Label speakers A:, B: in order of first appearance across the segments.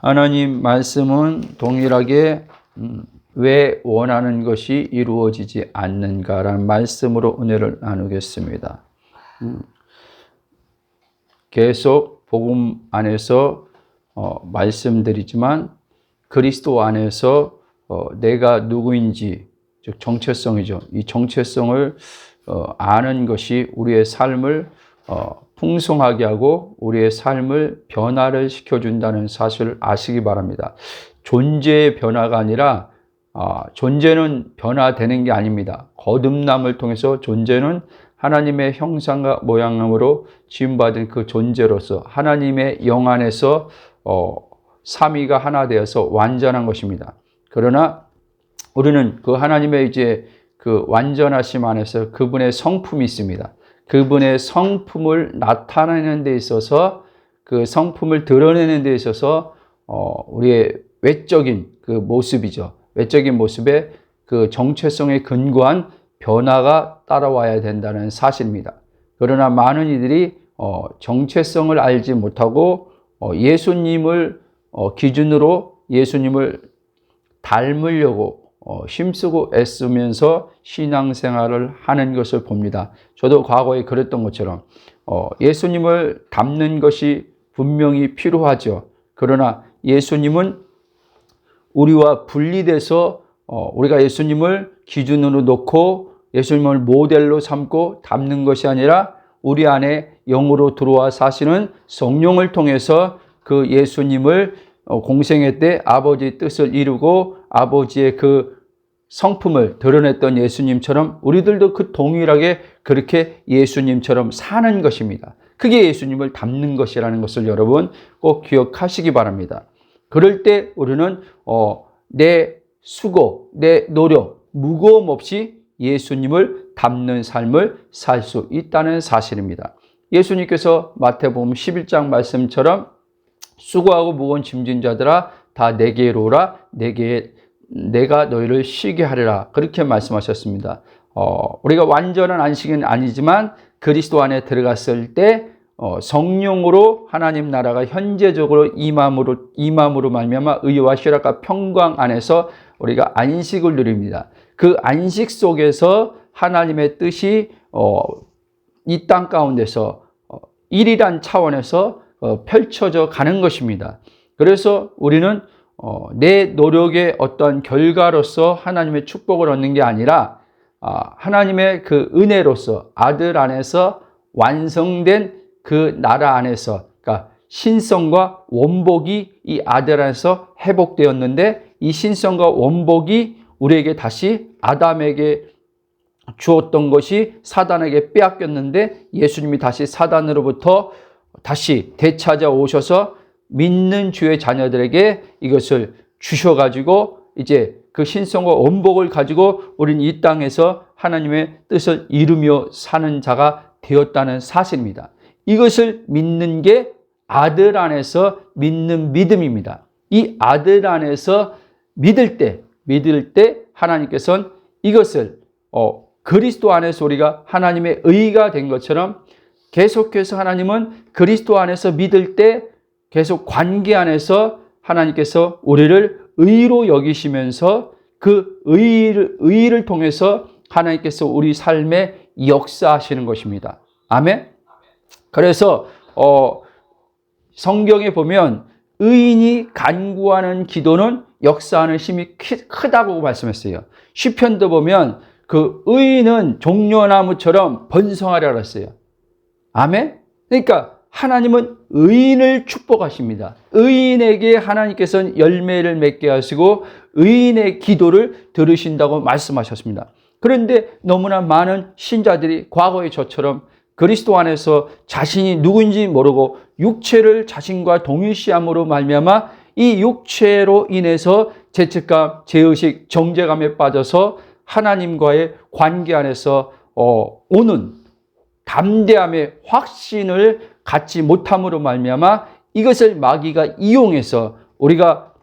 A: 하나님 말씀은 동일하게 왜 원하는 것이 이루어지지 않는가라는 말씀으로 은혜를 나누겠습니다. 계속 복음 안에서 말씀드리지만 그리스도 안에서 내가 누구인지, 즉 정체성이죠. 이 정체성을 아는 것이 우리의 삶을 풍성하게 하고 우리의 삶을 변화를 시켜준다는 사실을 아시기 바랍니다. 존재의 변화가 아니라 존재는 변화되는 게 아닙니다. 거듭남을 통해서 존재는 하나님의 형상과 모양으로 지음받은 그 존재로서 하나님의 영 안에서 삼위가 하나 되어서 완전한 것입니다. 그러나 우리는 그 하나님의 이제 그 완전하심 안에서 그분의 성품이 있습니다. 그분의 성품을 나타내는 데 있어서, 그 성품을 드러내는 데 있어서 우리의 외적인 그 모습이죠. 외적인 모습에 그 정체성에 근거한 변화가 따라와야 된다는 사실입니다. 그러나 많은 이들이 정체성을 알지 못하고 예수님을 기준으로 예수님을 닮으려고 힘쓰고 애쓰면서 신앙생활을 하는 것을 봅니다. 저도 과거에 그랬던 것처럼 예수님을 닮는 것이 분명히 필요하죠. 그러나 예수님은 우리와 분리돼서 우리가 예수님을 기준으로 놓고 예수님을 모델로 삼고 닮는 것이 아니라 우리 안에 영으로 들어와 사시는 성령을 통해서 그 예수님을 공생애 때 아버지의 뜻을 이루고 아버지의 그 성품을 드러냈던 예수님처럼 우리들도 그 동일하게 그렇게 예수님처럼 사는 것입니다. 그게 예수님을 닮는 것이라는 것을 여러분 꼭 기억하시기 바랍니다. 그럴 때 우리는 내 수고, 내 노력, 무거움 없이 예수님을 닮는 삶을 살 수 있다는 사실입니다. 예수님께서 마태복음 11장 말씀처럼 수고하고 무거운 짐진 자들아 다 내게로 오라, 내가 너희를 쉬게 하리라, 그렇게 말씀하셨습니다. 우리가 완전한 안식은 아니지만 그리스도 안에 들어갔을 때 성령으로 하나님 나라가 현재적으로 임함으로 말미암아 의와 희락과 평강 안에서 우리가 안식을 누립니다. 그 안식 속에서 하나님의 뜻이 이 땅 가운데서 일이란 차원에서 펼쳐져 가는 것입니다. 그래서 우리는 내 노력의 어떤 결과로서 하나님의 축복을 얻는 게 아니라 하나님의 그 은혜로서 아들 안에서 완성된 그 나라 안에서, 그러니까 신성과 원복이 이 아들 안에서 회복되었는데 이 신성과 원복이 우리에게 다시 아담에게 주었던 것이 사단에게 빼앗겼는데 예수님이 다시 사단으로부터 다시 되찾아 오셔서 믿는 주의 자녀들에게 이것을 주셔가지고 이제 그 신성과 원복을 가지고 우리는 이 땅에서 하나님의 뜻을 이루며 사는 자가 되었다는 사실입니다. 이것을 믿는 게 아들 안에서 믿는 믿음입니다. 이 아들 안에서 믿을 때 하나님께서는 이것을 그리스도 안에서 우리가 하나님의 의가 된 것처럼 계속해서 하나님은 그리스도 안에서 믿을 때 계속 관계 안에서 하나님께서 우리를 의로 여기시면서 그 의를 통해서 하나님께서 우리 삶에 역사하시는 것입니다. 아멘. 그래서 성경에 보면 의인이 간구하는 기도는 역사하는 힘이 크다고 말씀했어요. 시편도 보면 그 의인은 종려나무처럼 번성하리라 그랬어요. 아멘. 그러니까 하나님은 의인을 축복하십니다. 의인에게 하나님께서는 열매를 맺게 하시고 의인의 기도를 들으신다고 말씀하셨습니다. 그런데 너무나 많은 신자들이 과거의 저처럼 그리스도 안에서 자신이 누구인지 모르고 육체를 자신과 동일시함으로 말미암아 이 육체로 인해서 죄책감, 죄의식, 정죄감에 빠져서 하나님과의 관계 안에서 오는 담대함의 확신을 갖지 못함으로 말미암아 이것을 마귀가 이용해서 우리가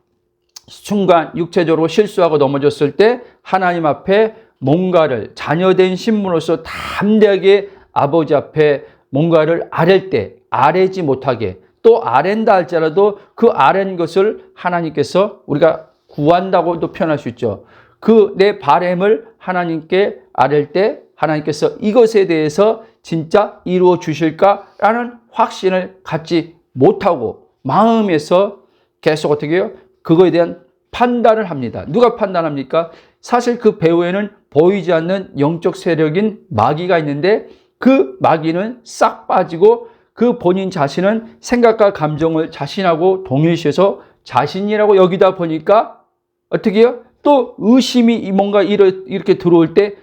A: 순간 육체적으로 실수하고 넘어졌을 때 하나님 앞에 뭔가를 자녀된 신분으로서 담대하게 아버지 앞에 뭔가를 아랠 때 아뢰지 못하게 또 아랜다 할지라도 그 아랜 것을 하나님께서 우리가 구한다고도 표현할 수 있죠. 그 내 바램을 하나님께 아랠 때 하나님께서 이것에 대해서 진짜 이루어 주실까라는 확신을 갖지 못하고 마음에서 계속 어떻게 해요? 그거에 대한 판단을 합니다. 누가 판단합니까? 사실 그 배후에는 보이지 않는 영적 세력인 마귀가 있는데 그 마귀는 싹 빠지고 그 본인 자신은 생각과 감정을 자신하고 동일시해서 자신이라고 여기다 보니까 어떻게 해요? 또 의심이 뭔가 이렇게 들어올 때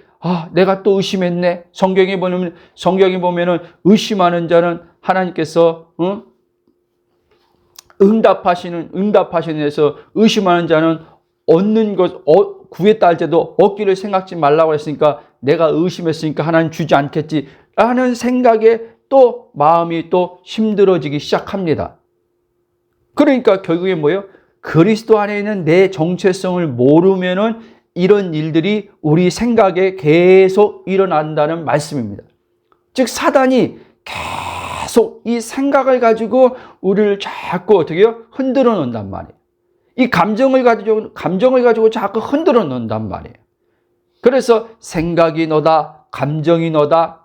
A: 내가 또 의심했네. 성경에 보면은 의심하는 자는 하나님께서 응답하시는 데서 의심하는 자는 얻는 것 구했다 할 때도 얻기를 생각지 말라고 했으니까 내가 의심했으니까 하나님 주지 않겠지 라는 생각에 또 마음이 또 힘들어지기 시작합니다. 그러니까 결국에 뭐예요? 그리스도 안에 있는 내 정체성을 모르면은 이런 일들이 우리 생각에 계속 일어난다는 말씀입니다. 즉 사단이 계속 이 생각을 가지고 우리를 자꾸 어떻게 해요? 흔들어 놓는단 말이에요. 이 감정을 가지고 자꾸 흔들어 놓는단 말이에요. 그래서 생각이 너다, 감정이 너다,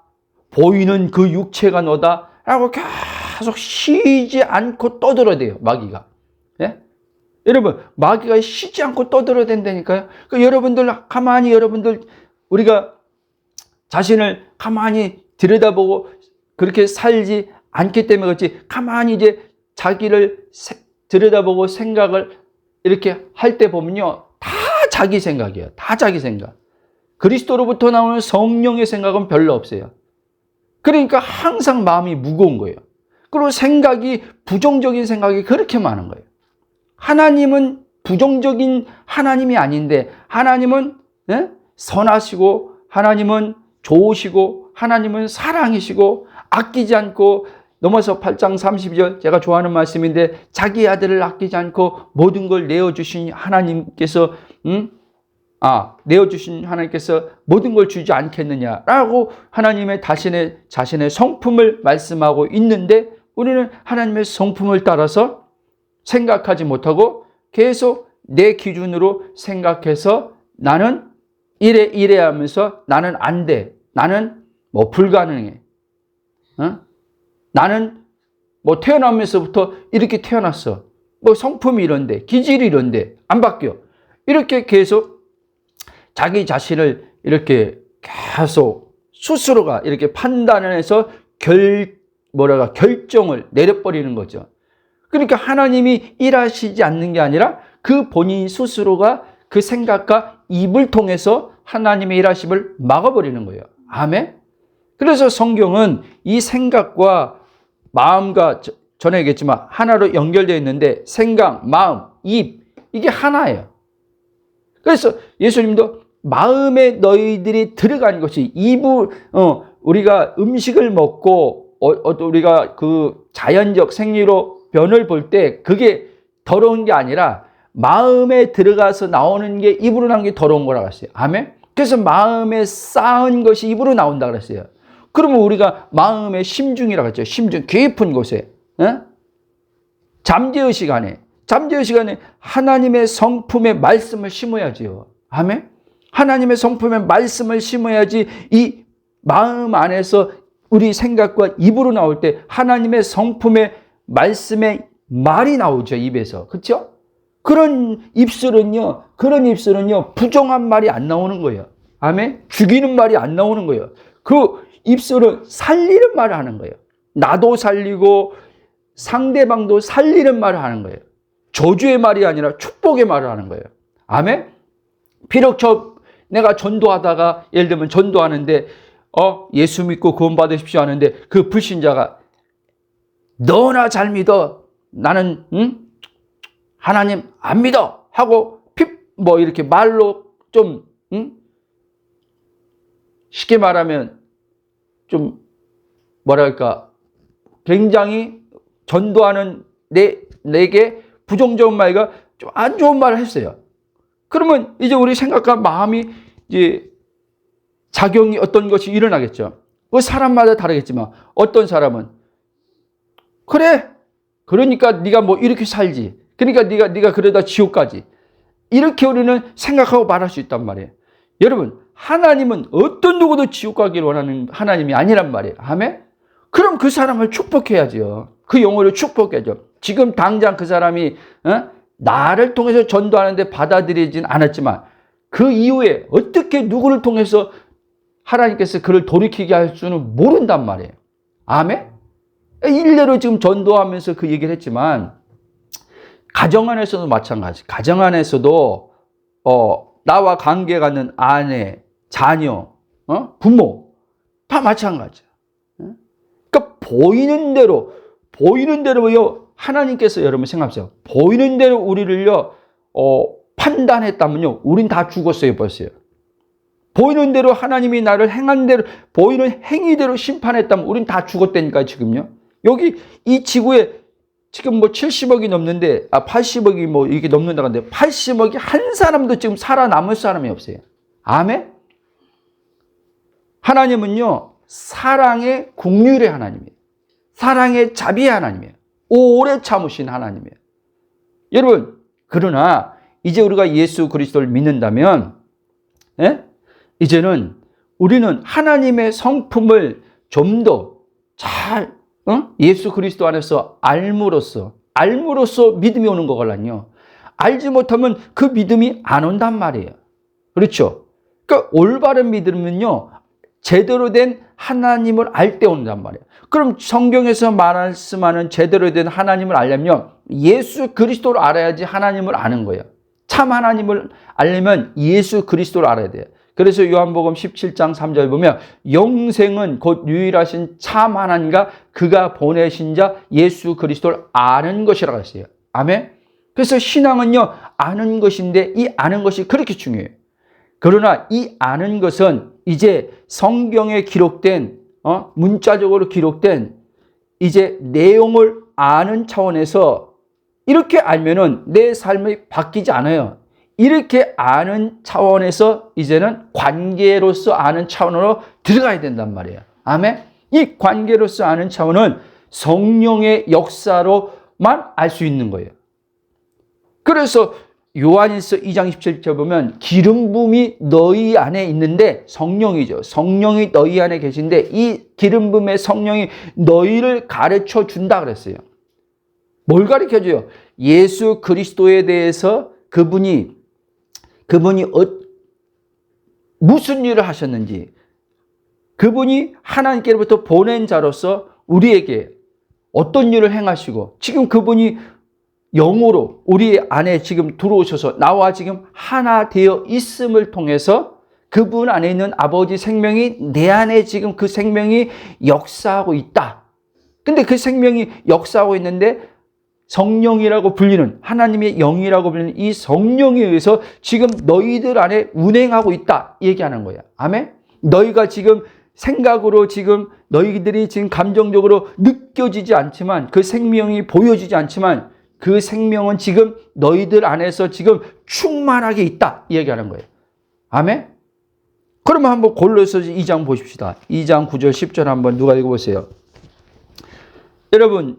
A: 보이는 그 육체가 너다 라고 계속 쉬지 않고 떠들어대요, 마귀가. 예? 여러분, 마귀가 쉬지 않고 떠들어댄다니까요. 여러분들 우리가 자신을 가만히 들여다보고 그렇게 살지 않기 때문에 그렇지, 가만히 이제 자기를 들여다보고 생각을 이렇게 할 때 보면요, 다 자기 생각이에요. 다 자기 생각. 그리스도로부터 나오는 성령의 생각은 별로 없어요. 그러니까 항상 마음이 무거운 거예요. 그리고 부정적인 생각이 그렇게 많은 거예요. 하나님은 부정적인 하나님이 아닌데, 하나님은 선하시고, 하나님은 좋으시고, 하나님은 사랑이시고, 아끼지 않고, 넘어서 8장 32절 제가 좋아하는 말씀인데, 자기 아들을 아끼지 않고 모든 걸 내어주신 하나님께서 모든 걸 주지 않겠느냐라고 하나님의 자신의 성품을 말씀하고 있는데, 우리는 하나님의 성품을 따라서 생각하지 못하고 계속 내 기준으로 생각해서 나는 이래 하면서 나는 안 돼. 나는 불가능해. 나는 태어나면서부터 이렇게 태어났어. 성품이 이런데, 기질이 이런데 안 바뀌어. 이렇게 계속 자기 자신을 이렇게 계속 스스로가 이렇게 판단을 해서 결정을 내려버리는 거죠. 그러니까 하나님이 일하시지 않는 게 아니라 그 본인 스스로가 그 생각과 입을 통해서 하나님의 일하심을 막아버리는 거예요. 아멘? 그래서 성경은 이 생각과 마음과 전에 얘기했지만 하나로 연결되어 있는데, 생각, 마음, 입, 이게 하나예요. 그래서 예수님도 마음에 너희들이 들어가는 것이 우리가 음식을 먹고 우리가 그 자연적 생리로 변을 볼 때 그게 더러운 게 아니라 마음에 들어가서 나오는 게 입으로 나오는 게 더러운 거라고 했어요. 아멘? 그래서 마음에 쌓은 것이 입으로 나온다 그랬어요. 그러면 우리가 마음의 심중이라고 했죠. 심중, 깊은 곳에. 잠재의 시간에 하나님의 성품의 말씀을 심어야지요. 아멘? 하나님의 성품의 말씀을 심어야지 이 마음 안에서 우리 생각과 입으로 나올 때 하나님의 성품의 말씀의 말이 나오죠, 입에서. 그렇죠? 그런 입술은요, 부정한 말이 안 나오는 거예요. 아멘? 죽이는 말이 안 나오는 거예요. 그 입술은 살리는 말을 하는 거예요. 나도 살리고 상대방도 살리는 말을 하는 거예요. 저주의 말이 아니라 축복의 말을 하는 거예요. 아멘? 비록 내가 전도하다가, 예를 들면 전도하는데 예수 믿고 구원 받으십시오 하는데 그 불신자가 너나 잘 믿어, 나는 하나님 안 믿어 하고 이렇게 말로 좀 쉽게 말하면 좀 굉장히 전도하는 내게 부정적인 말과 좀 안 좋은 말을 했어요. 그러면 이제 우리 생각과 마음이 이제 작용이 어떤 것이 일어나겠죠. 그 사람마다 다르겠지만 어떤 사람은 그래 그러니까 네가 뭐 이렇게 살지. 그러니까 네가 그러다 지옥 가지. 이렇게 우리는 생각하고 말할 수 있단 말이에요. 여러분, 하나님은 어떤 누구도 지옥 가기를 원하는 하나님이 아니란 말이에요. 아멘? 그럼 그 사람을 축복해야죠. 그 영혼을 축복해야죠. 지금 당장 그 사람이 나를 통해서 전도하는데 받아들이진 않았지만 그 이후에 어떻게 누구를 통해서 하나님께서 그를 돌이키게 할 수는 모른단 말이에요. 아멘? 일례로 지금 전도하면서 그 얘기를 했지만 가정 안에서도 마찬가지. 가정 안에서도 나와 관계 갖는 아내, 자녀, 부모 다 마찬가지야. 그러니까 보이는 대로요. 하나님께서 여러분 생각하세요. 보이는 대로 우리를요 판단했다면요, 우린 다 죽었어요 벌써요. 보이는 대로 하나님이 나를 행한 대로 보이는 행위대로 심판했다면 우린 다 죽었다니까요 지금요. 여기 이 지구에 지금 뭐 70억이 넘는데 80억이 뭐 이렇게 넘는다고 하는데 80억이 한 사람도 지금 살아남을 사람이 없어요. 아멘? 하나님은요 사랑의 긍휼의 하나님이에요. 사랑의 자비의 하나님이에요. 오래 참으신 하나님이에요. 여러분, 그러나 이제 우리가 예수 그리스도를 믿는다면 이제는 우리는 하나님의 성품을 좀 더 잘 예수 그리스도 안에서 알므로써 믿음이 오는 거걸랑요. 알지 못하면 그 믿음이 안 온단 말이에요. 그렇죠? 그러니까 올바른 믿음은요 제대로 된 하나님을 알 때 온단 말이에요. 그럼 성경에서 말씀하는 제대로 된 하나님을 알려면 예수 그리스도를 알아야지 하나님을 아는 거예요. 참 하나님을 알려면 예수 그리스도를 알아야 돼요. 그래서 요한복음 17장 3절 보면 영생은 곧 유일하신 참 하나님과 그가 보내신 자 예수 그리스도를 아는 것이라고 했어요. 아멘? 그래서 신앙은요 아는 것인데 이 아는 것이 그렇게 중요해요. 그러나 이 아는 것은 이제 성경에 기록된 문자적으로 기록된 이제 내용을 아는 차원에서 이렇게 알면은 내 삶이 바뀌지 않아요. 이렇게 아는 차원에서 이제는 관계로서 아는 차원으로 들어가야 된단 말이에요. 아멘? 이 관계로서 아는 차원은 성령의 역사로만 알 수 있는 거예요. 그래서 요한일서 2장 17절 보면 기름 부음이 너희 안에 있는데 성령이죠. 성령이 너희 안에 계신데 이 기름 부음의 성령이 너희를 가르쳐 준다 그랬어요. 뭘 가르쳐 줘요? 예수 그리스도에 대해서 그분이 무슨 일을 하셨는지, 그분이 하나님께로부터 보낸 자로서 우리에게 어떤 일을 행하시고 지금 그분이 영으로 우리 안에 지금 들어오셔서 나와 지금 하나 되어 있음을 통해서 그분 안에 있는 아버지 생명이 내 안에 지금 그 생명이 역사하고 있다. 근데 그 생명이 역사하고 있는데 성령이라고 불리는 하나님의 영이라고 불리는 이 성령에 의해서 지금 너희들 안에 운행하고 있다 얘기하는 거야. 아멘? 너희가 지금 생각으로 지금 너희들이 지금 감정적으로 느껴지지 않지만 그 생명이 보여지지 않지만 그 생명은 지금 너희들 안에서 지금 충만하게 있다 얘기하는 거예요. 아멘? 그러면 한번 골로새서 2장 보십시다. 2장 9절 10절 한번 누가 읽어보세요.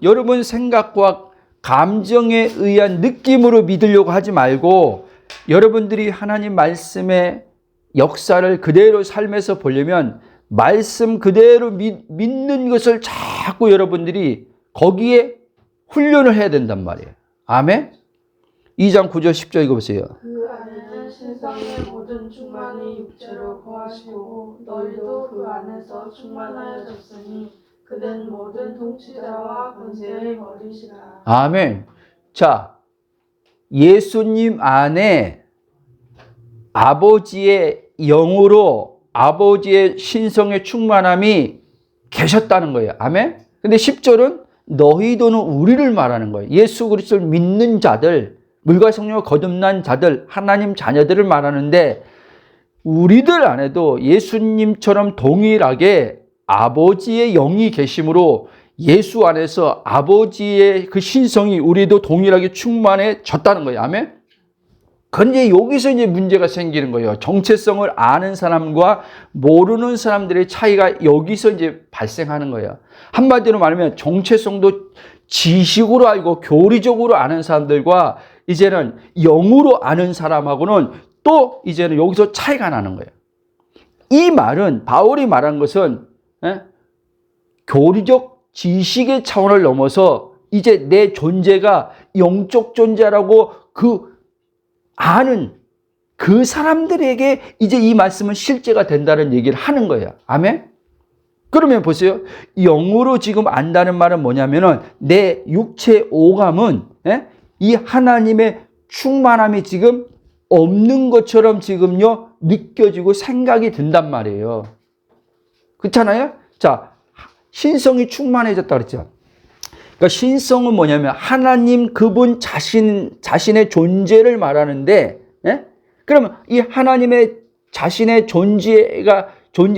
A: 여러분 생각과 감정에 의한 느낌으로 믿으려고 하지 말고 여러분들이 하나님 말씀의 역사를 그대로 삶에서 보려면 말씀 그대로 믿는 것을 자꾸 여러분들이 거기에 훈련을 해야 된단 말이에요. 아멘? 2장 9절 10절 읽어보세요.
B: 그 안에는 세상의 모든 충만이 육체로 거하시고 너희도 그 안에서 충만하여졌으니 그는 모든 통치자와 권세의 머리시라.
A: 아멘. 자, 예수님 안에 아버지의 영으로 아버지의 신성의 충만함이 계셨다는 거예요. 아멘. 근데 10절은 너희도는 우리를 말하는 거예요. 예수 그리스도를 믿는 자들, 물과 성령을 거듭난 자들, 하나님 자녀들을 말하는데 우리들 안에도 예수님처럼 동일하게 아버지의 영이 계심으로 예수 안에서 아버지의 그 신성이 우리도 동일하게 충만해졌다는 거예요. 아멘? 근데 여기서 이제 문제가 생기는 거예요. 정체성을 아는 사람과 모르는 사람들의 차이가 여기서 이제 발생하는 거예요. 한마디로 말하면 정체성도 지식으로 알고 교리적으로 아는 사람들과 이제는 영으로 아는 사람하고는 또 이제는 여기서 차이가 나는 거예요. 이 말은 바울이 말한 것은 교리적 지식의 차원을 넘어서 이제 내 존재가 영적 존재라고 아는 그 사람들에게 이제 이 말씀은 실제가 된다는 얘기를 하는 거예요. 아멘? 그러면 보세요. 영으로 지금 안다는 말은 뭐냐면은 내 육체 오감은 이 하나님의 충만함이 지금 없는 것처럼 지금요 느껴지고 생각이 든단 말이에요. 그렇잖아요? 자, 신성이 충만해졌다 그랬죠. 그러니까 신성은 뭐냐면 하나님 그분 자신의 존재를 말하는데, 그러면 이 하나님의 자신의 존재에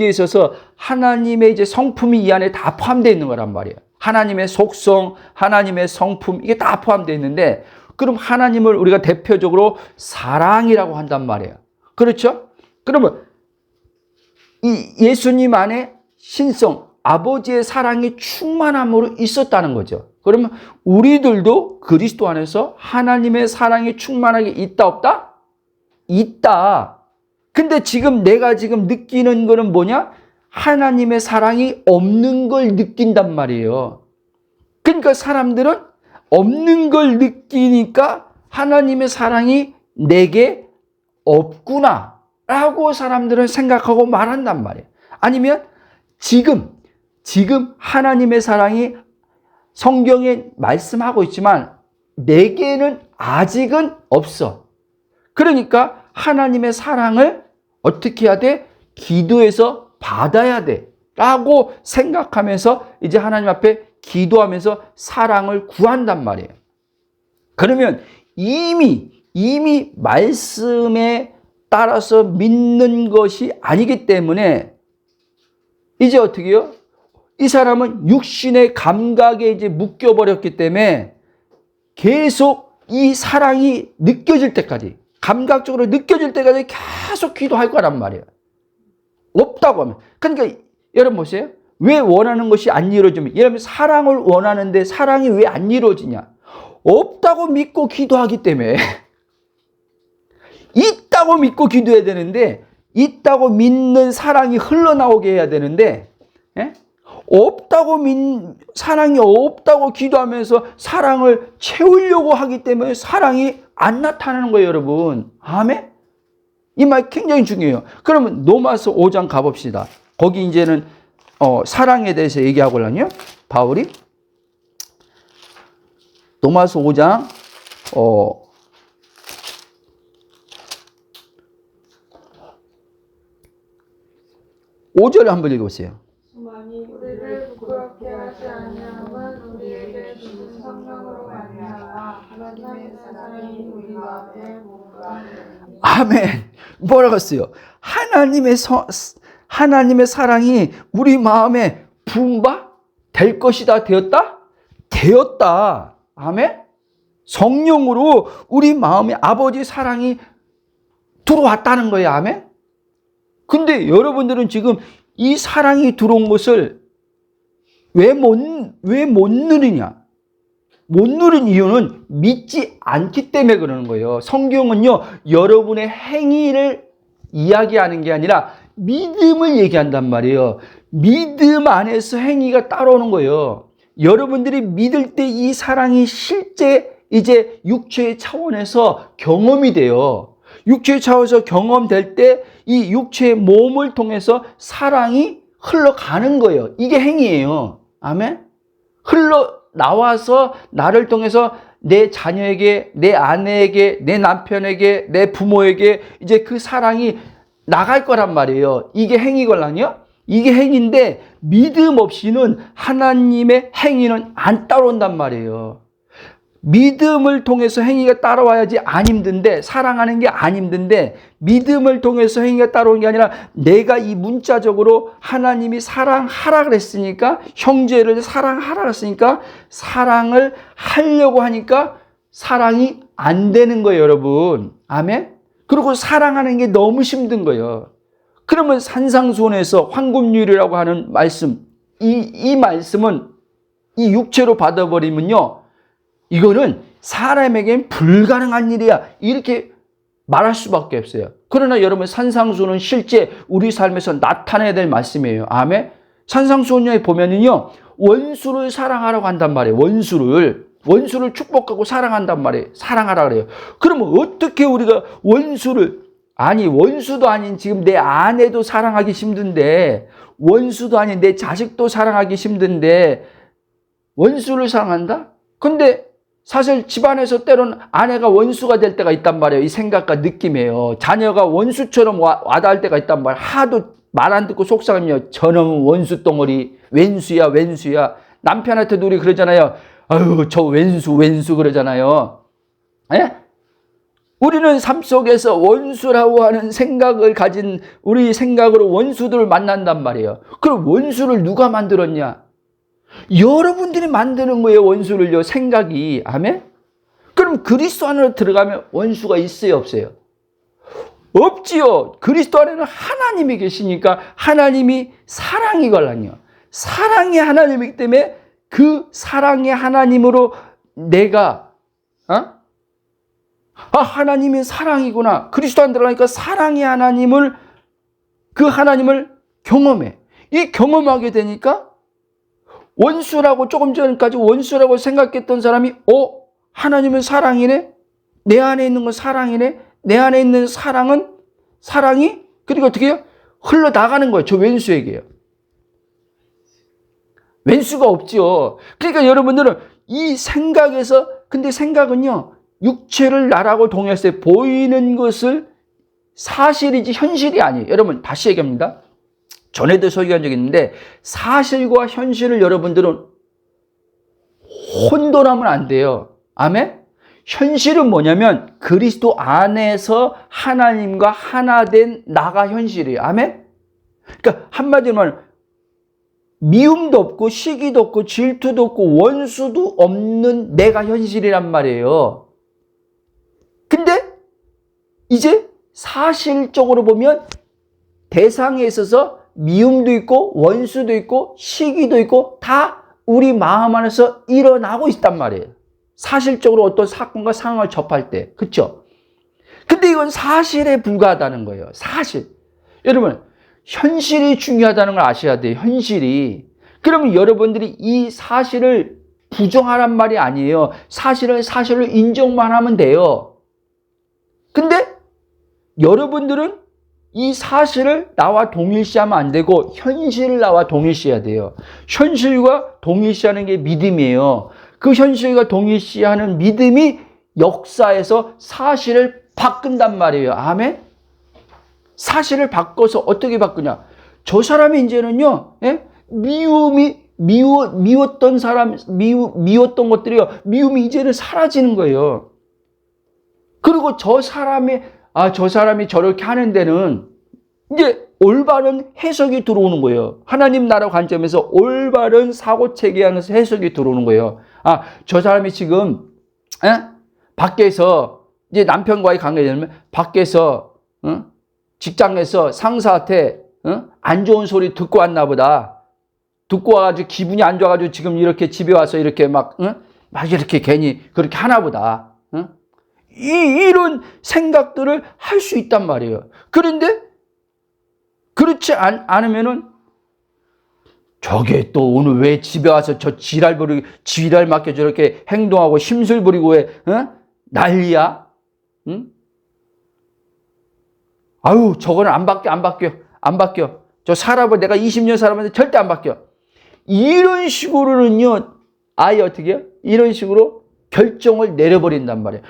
A: 있어서 하나님의 이제 성품이 이 안에 다 포함되어 있는 거란 말이에요. 하나님의 속성, 하나님의 성품, 이게 다 포함되어 있는데, 그럼 하나님을 우리가 대표적으로 사랑이라고 한단 말이에요. 그렇죠? 그러면 이 예수님 안에 신성, 아버지의 사랑이 충만함으로 있었다는 거죠. 그러면 우리들도 그리스도 안에서 하나님의 사랑이 충만하게 있다 없다? 있다. 근데 지금 내가 지금 느끼는 거는 뭐냐? 하나님의 사랑이 없는 걸 느낀단 말이에요. 그러니까 사람들은 없는 걸 느끼니까 하나님의 사랑이 내게 없구나 라고 사람들은 생각하고 말한단 말이에요. 아니면 지금 하나님의 사랑이 성경에 말씀하고 있지만 내게는 아직은 없어. 그러니까 하나님의 사랑을 어떻게 해야 돼? 기도해서 받아야 돼 라고 생각하면서 이제 하나님 앞에 기도하면서 사랑을 구한단 말이에요. 그러면 이미 말씀에 따라서 믿는 것이 아니기 때문에 이제 어떻게 해요? 이 사람은 육신의 감각에 이제 묶여버렸기 때문에 계속 이 사랑이 느껴질 때까지, 감각적으로 느껴질 때까지 계속 기도할 거란 말이에요. 없다고 하면. 그러니까 여러분 보세요. 왜 원하는 것이 안 이루어지면, 여러분 사랑을 원하는데 사랑이 왜 안 이루어지냐? 없다고 믿고 기도하기 때문에. 있다고 믿고 기도해야 되는데, 있다고 믿는 사랑이 흘러나오게 해야 되는데, 사랑이 없다고 기도하면서 사랑을 채우려고 하기 때문에 사랑이 안 나타나는 거예요, 여러분. 아멘? 이 말 굉장히 중요해요. 그러면 로마서 5장 가봅시다. 거기 이제는 사랑에 대해서 얘기하거든요. 바울이 로마서 5장 5절을 한번 읽어보세요.
B: 만이 우리를 부끄럽게 하지 아니함은 우리에게 주신 성령으로 말미암아 하나님의 사랑이 우리 마음에 몸과
A: 아멘. 뭐라고 했어요? 하나님의 사랑이 우리 마음에 부음바 될 것이다. 되었다? 되었다. 아멘. 성령으로 우리 마음에 아버지 사랑이 들어왔다는 거예요. 아멘. 근데 여러분들은 지금 이 사랑이 들어온 것을 왜 못 누리냐? 못 누린 이유는 믿지 않기 때문에 그러는 거예요. 성경은요, 여러분의 행위를 이야기하는 게 아니라 믿음을 얘기한단 말이에요. 믿음 안에서 행위가 따라오는 거예요. 여러분들이 믿을 때 이 사랑이 실제 이제 육체의 차원에서 경험이 돼요. 육체의 차원에서 경험될 때 이 육체의 몸을 통해서 사랑이 흘러가는 거예요. 이게 행위예요. 아멘? 흘러나와서 나를 통해서 내 자녀에게, 내 아내에게, 내 남편에게, 내 부모에게 이제 그 사랑이 나갈 거란 말이에요. 이게 행위걸랑요? 이게 행위인데 믿음 없이는 하나님의 행위는 안 따라온단 말이에요. 믿음을 통해서 행위가 따라와야지 안 힘든데, 사랑하는 게 안 힘든데, 믿음을 통해서 행위가 따라오는 게 아니라 내가 이 문자적으로 하나님이 사랑하라 그랬으니까, 형제를 사랑하라 그랬으니까 사랑을 하려고 하니까 사랑이 안 되는 거예요, 여러분. 아멘? 그리고 사랑하는 게 너무 힘든 거예요. 그러면 산상수훈에서 황금률이라고 하는 말씀, 이 말씀은 이 육체로 받아버리면요, 이거는 사람에겐 불가능한 일이야, 이렇게 말할 수밖에 없어요. 그러나 여러분, 산상수훈은 실제 우리 삶에서 나타내야 될 말씀이에요. 아멘. 산상수훈에 보면은요, 원수를 사랑하라고 한단 말이에요. 원수를 축복하고 사랑한단 말이에요. 사랑하라 그래요. 그러면 어떻게 우리가 원수도 아닌 지금 내 아내도 사랑하기 힘든데, 원수도 아닌 내 자식도 사랑하기 힘든데 원수를 사랑한다? 근데 사실 집안에서 때로는 아내가 원수가 될 때가 있단 말이에요. 이 생각과 느낌이에요. 자녀가 원수처럼 와닿을 때가 있단 말이에요. 하도 말 안 듣고 속상하면 저놈은 원수 덩어리, 왼수야. 남편한테도 우리 그러잖아요. 아유, 저 왼수 그러잖아요. 예? 우리는 삶 속에서 원수라고 하는 생각을 가진 우리 생각으로 원수들을 만난단 말이에요. 그럼 원수를 누가 만들었냐? 여러분들이 만드는 거예요, 원수를요, 생각이. 아멘? 그럼 그리스도 안으로 들어가면 원수가 있어요, 없어요? 없지요. 그리스도 안에는 하나님이 계시니까 하나님이 사랑이걸랑요. 사랑의 하나님이기 때문에 그 사랑의 하나님으로 내가 하나님이 사랑이구나. 그리스도 안 들어가니까 사랑의 하나님을, 그 하나님을 경험해. 이 경험하게 되니까 원수라고, 조금 전까지 원수라고 생각했던 사람이 하나님은 사랑이네. 내 안에 있는 건 사랑이네. 내 안에 있는 사랑이 그리고 어떻게 해요? 흘러나가는 거예요. 저 왼수에게요. 왼수가 없죠. 그러니까 여러분들은 이 생각에서, 근데 생각은요, 육체를 나라고 동의했을 때 보이는 것을 사실이지 현실이 아니에요. 여러분, 다시 얘기합니다. 전에도 소개한 적이 있는데, 사실과 현실을 여러분들은 혼돈하면 안 돼요. 아멘? 현실은 뭐냐면 그리스도 안에서 하나님과 하나 된 나가 현실이에요. 아멘? 그러니까 한마디로 말하면 미움도 없고 시기도 없고 질투도 없고 원수도 없는 내가 현실이란 말이에요. 근데 이제 사실적으로 보면 대상에 있어서 미움도 있고 원수도 있고 시기도 있고 다 우리 마음 안에서 일어나고 있단 말이에요. 사실적으로 어떤 사건과 상황을 접할 때. 그렇죠? 근데 이건 사실에 불과하다는 거예요. 사실. 여러분, 현실이 중요하다는 걸 아셔야 돼요. 현실이. 그러면 여러분들이 이 사실을 부정하란 말이 아니에요. 사실을 인정만 하면 돼요. 근데 여러분들은 이 사실을 나와 동일시하면 안 되고 현실을 나와 동일시해야 돼요. 현실과 동일시하는 게 믿음이에요. 그 현실과 동일시하는 믿음이 역사에서 사실을 바꾼단 말이에요. 아멘? 사실을 바꿔서 어떻게 바꾸냐? 저 사람이 이제는요, 미웠던 미웠던 것들이요, 미움이 이제는 사라지는 거예요. 그리고 저 사람이 저렇게 하는 데는 이제 올바른 해석이 들어오는 거예요. 하나님 나라 관점에서 올바른 사고 체계 안에서 해석이 들어오는 거예요. 저 사람이 지금 밖에서 이제 남편과의 관계가 되면 밖에서 직장에서 상사한테 안 좋은 소리 듣고 왔나 보다. 듣고 와가지고 기분이 안 좋아가지고 지금 이렇게 집에 와서 이렇게 막 이렇게 괜히 그렇게 하나 보다. 이런 생각들을 할 수 있단 말이에요. 그런데 그렇지 않으면은 저게 또 오늘 왜 집에 와서 저 지랄 맞게 저렇게 행동하고 심술 부리고 왜 난리야? 아유, 저거는 안 바뀌어. 저 살아봐, 내가 20년 살아봤는데 절대 안 바뀌어. 이런 식으로는요, 아예 어떻게 해요? 이런 식으로 결정을 내려버린단 말이에요.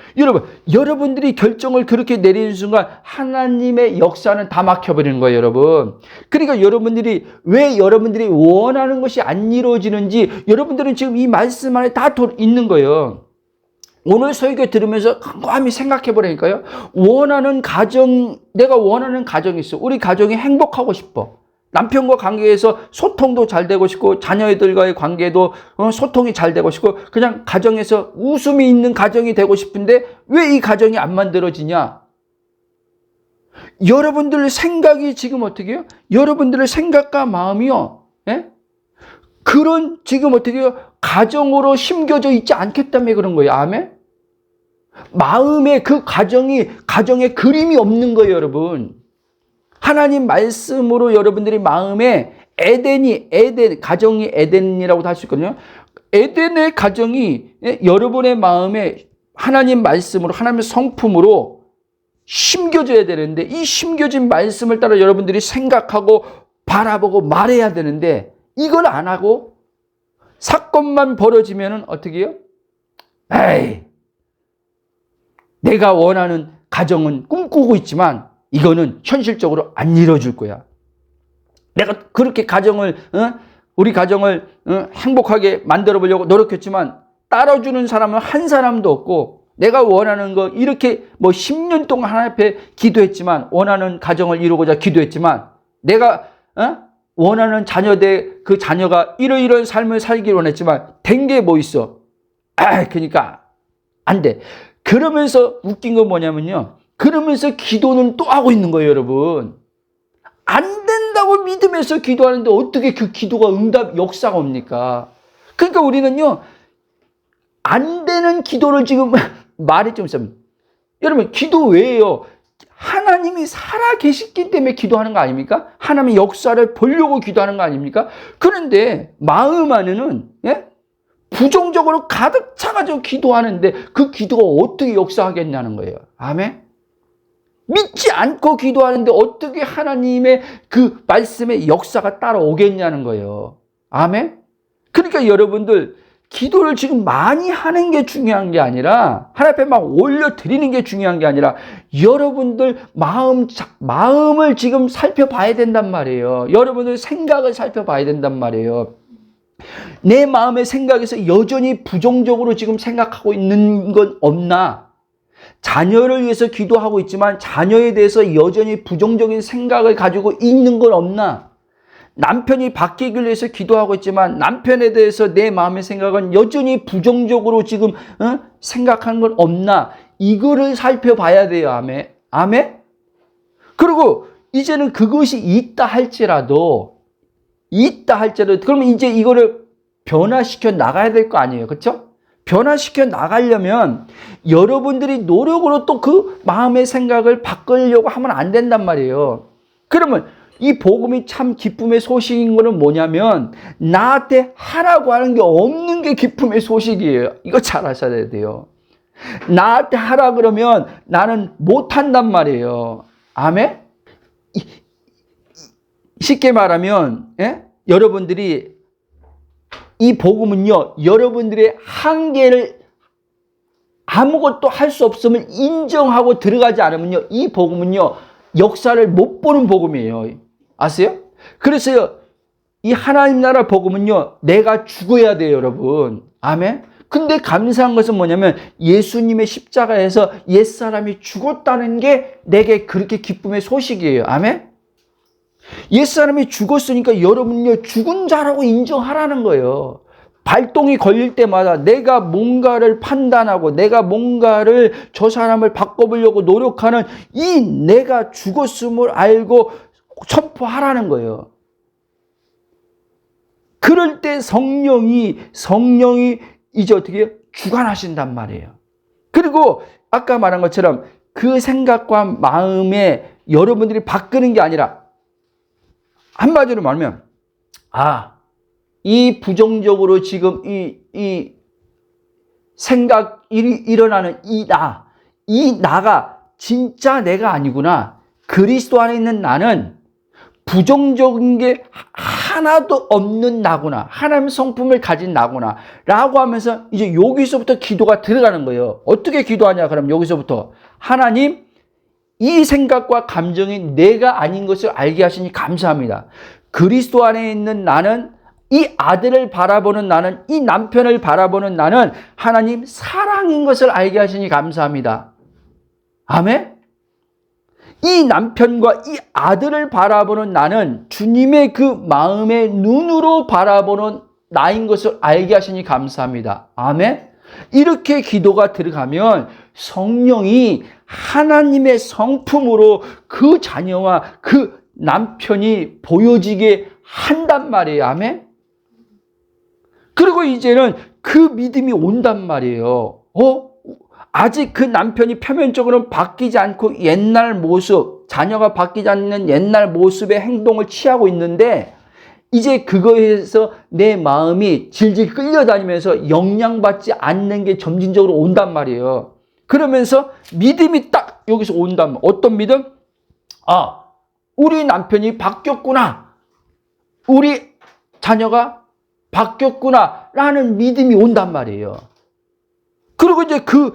A: 여러분들이 결정을 그렇게 내리는 순간 하나님의 역사는 다 막혀버리는 거예요, 여러분. 그러니까 여러분들이 원하는 것이 안 이루어지는지 여러분들은 지금 이 말씀 안에 다 있는 거예요. 오늘 설교 들으면서 곰곰이 생각해 보라니까요. 내가 원하는 가정이 있어. 우리 가정이 행복하고 싶어. 남편과 관계에서 소통도 잘 되고 싶고 자녀들과의 관계도 소통이 잘 되고 싶고 그냥 가정에서 웃음이 있는 가정이 되고 싶은데 왜 이 가정이 안 만들어지냐? 여러분들 생각이 지금 어떻게 해요? 여러분들의 생각과 마음이요. 예? 그런 지금 어떻게 해요? 가정으로 심겨져 있지 않겠다며 그런 거예요. 아멘? 마음에 그 가정에 그림이 없는 거예요, 여러분. 하나님 말씀으로 여러분들이 마음에 가정이 에덴이라고도 할 수 있거든요. 에덴의 가정이 여러분의 마음에 하나님 말씀으로, 하나님의 성품으로 심겨져야 되는데, 이 심겨진 말씀을 따라 여러분들이 생각하고 바라보고 말해야 되는데, 이걸 안 하고 사건만 벌어지면은 어떻게 해요? 에이, 내가 원하는 가정은 꿈꾸고 있지만 이거는 현실적으로 안 이루어질 거야. 내가 그렇게 우리 가정을 행복하게 만들어 보려고 노력했지만 따라주는 사람은 한 사람도 없고, 내가 원하는 거 이렇게 10년 동안 하나님 앞에 기도했지만, 원하는 가정을 이루고자 기도했지만, 내가 원하는 그 자녀가 이러이러한 삶을 살기를 원했지만 된 게 뭐 있어? 그러니까 안 돼. 그러면서 웃긴 건 뭐냐면요, 그러면서 기도는 또 하고 있는 거예요, 여러분. 안 된다고 믿으면서 기도하는데 어떻게 그 기도가 역사가 옵니까? 그러니까 우리는요, 안 되는 기도를 지금 말이 좀 있으면, 여러분, 기도 왜요? 하나님이 살아 계시기 때문에 기도하는 거 아닙니까? 하나님의 역사를 보려고 기도하는 거 아닙니까? 그런데 마음 안에는 부정적으로 가득 차가지고 기도하는데 그 기도가 어떻게 역사하겠냐는 거예요. 아멘? 믿지 않고 기도하는데 어떻게 하나님의 그 말씀의 역사가 따라오겠냐는 거예요. 아멘? 그러니까 여러분들, 기도를 지금 많이 하는 게 중요한 게 아니라, 하나님 앞에 막 올려드리는 게 중요한 게 아니라, 여러분들 마음을 지금 살펴봐야 된단 말이에요. 여러분들 생각을 살펴봐야 된단 말이에요. 내 마음의 생각에서 여전히 부정적으로 지금 생각하고 있는 건 없나? 자녀를 위해서 기도하고 있지만 자녀에 대해서 여전히 부정적인 생각을 가지고 있는 건 없나? 남편이 바뀌기 위해서 기도하고 있지만 남편에 대해서 내 마음의 생각은 여전히 부정적으로 지금 생각하는 건 없나? 이거를 살펴봐야 돼요. 아멘? 아멘? 그리고 이제는 그것이 있다 할지라도 그러면 이제 이거를 변화시켜 나가야 될 거 아니에요. 그렇죠? 변화시켜 나가려면 여러분들이 노력으로 또 그 마음의 생각을 바꾸려고 하면 안 된단 말이에요. 그러면 이 복음이 참 기쁨의 소식인 거는 뭐냐면, 나한테 하라고 하는 게 없는 게 기쁨의 소식이에요. 이거 잘 아셔야 돼요. 나한테 하라 그러면 나는 못한단 말이에요. 아멘? 쉽게 말하면 여러분들이 이 복음은요, 여러분들의 한계를 아무것도 할 수 없음을 인정하고 들어가지 않으면요, 이 복음은요 역사를 못 보는 복음이에요. 아세요? 그래서요, 이 하나님 나라 복음은요, 내가 죽어야 돼요, 여러분. 아멘? 근데 감사한 것은 뭐냐면, 예수님의 십자가에서 옛사람이 죽었다는 게 내게 그렇게 기쁨의 소식이에요. 아멘? 옛사람이 죽었으니까 여러분요, 죽은 자라고 인정하라는 거예요. 발동이 걸릴 때마다 내가 뭔가를 판단하고 내가 뭔가를 저 사람을 바꿔보려고 노력하는 이 내가 죽었음을 알고 선포하라는 거예요. 그럴 때 성령이 이제 어떻게 해요? 주관하신단 말이에요. 그리고 아까 말한 것처럼 그 생각과 마음에 여러분들이 바꾸는 게 아니라, 한마디로 말하면, 이 부정적으로 지금 이 생각이 일어나는 이 나가 진짜 내가 아니구나. 그리스도 안에 있는 나는 부정적인 게 하나도 없는 나구나. 하나님의 성품을 가진 나구나. 라고 하면서 이제 여기서부터 기도가 들어가는 거예요. 어떻게 기도하냐? 그럼 여기서부터, 하나님, 이 생각과 감정이 내가 아닌 것을 알게 하시니 감사합니다. 그리스도 안에 있는 나는, 이 아들을 바라보는 나는, 이 남편을 바라보는 나는 하나님 사랑인 것을 알게 하시니 감사합니다. 아멘? 이 남편과 이 아들을 바라보는 나는 주님의 그 마음의 눈으로 바라보는 나인 것을 알게 하시니 감사합니다. 아멘? 이렇게 기도가 들어가면 성령이 하나님의 성품으로 그 자녀와 그 남편이 보여지게 한단 말이에요. 아멘? 그리고 이제는 그 믿음이 온단 말이에요. 아직 그 남편이 표면적으로는 바뀌지 않고 옛날 모습, 자녀가 바뀌지 않는 옛날 모습의 행동을 취하고 있는데 이제 그거에서 내 마음이 질질 끌려다니면서 영향받지 않는 게 점진적으로 온단 말이에요. 그러면서 믿음이 딱 여기서 온단 말이에요. 어떤 믿음? 우리 남편이 바뀌었구나. 우리 자녀가 바뀌었구나. 라는 믿음이 온단 말이에요. 그리고 이제 그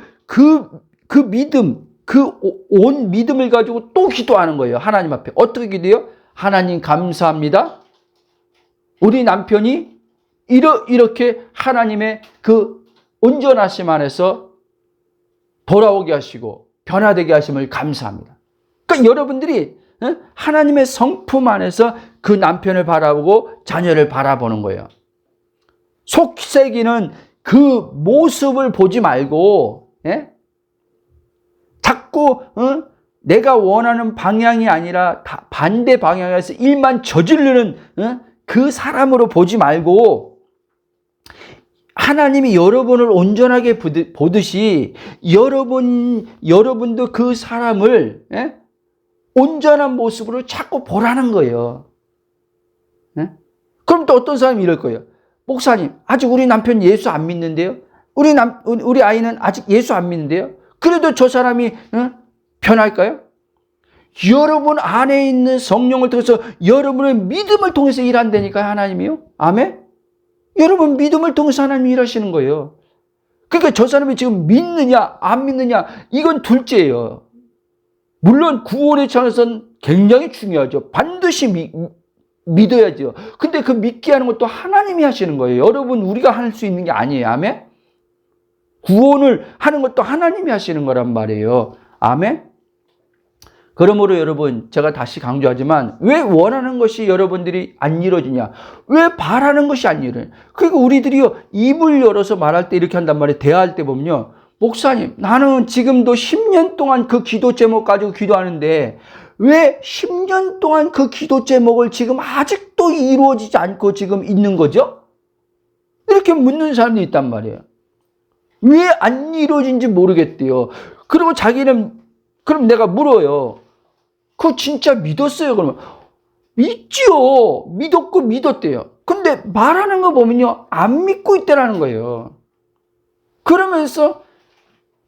A: 믿음, 그 온 믿음을 가지고 또 기도하는 거예요. 하나님 앞에. 어떻게 기도해요? 하나님 감사합니다. 우리 남편이 이렇게 하나님의 그 온전하심 안에서 돌아오게 하시고 변화되게 하심을 감사합니다. 그러니까 여러분들이 하나님의 성품 안에서 그 남편을 바라보고 자녀를 바라보는 거예요. 속세기는 그 모습을 보지 말고 자꾸 내가 원하는 방향이 아니라 반대 방향에서 일만 저지르는 그 사람으로 보지 말고 하나님이 여러분을 온전하게 보듯이 여러분도 그 사람을 온전한 모습으로 자꾸 보라는 거예요. 그럼 또 어떤 사람이 이럴 거예요. 목사님, 아직 우리 남편 예수 안 믿는데요? 우리 아이는 아직 예수 안 믿는데요? 그래도 저 사람이 변할까요? 여러분 안에 있는 성령을 통해서 여러분의 믿음을 통해서 일한다니까요, 하나님이요. 아멘? 여러분 믿음을 통해서 하나님이 일하시는 거예요. 그러니까 저 사람이 지금 믿느냐 안 믿느냐 이건 둘째예요. 물론 구원의 차원에서는 굉장히 중요하죠. 반드시 믿어야죠. 근데 그 믿게 하는 것도 하나님이 하시는 거예요. 여러분 우리가 할 수 있는 게 아니에요. 아멘? 구원을 하는 것도 하나님이 하시는 거란 말이에요. 아멘? 그러므로 여러분 제가 다시 강조하지만 왜 원하는 것이 여러분들이 안 이루어지냐? 왜 바라는 것이 안 이루어지냐? 그러니까 우리들이요 입을 열어서 말할 때 이렇게 한단 말이에요. 대화할 때 보면요. 목사님 나는 지금도 10년 동안 그 기도 제목 가지고 기도하는데 왜 10년 동안 그 기도 제목을 지금 아직도 이루어지지 않고 지금 있는 거죠? 이렇게 묻는 사람이 있단 말이에요. 왜 안 이루어진지 모르겠대요. 그리고 자기는 그럼 내가 물어요. 그거 진짜 믿었어요? 그러면 믿지요. 믿었고 믿었대요. 근데 말하는 거 보면요. 안 믿고 있다라는 거예요. 그러면서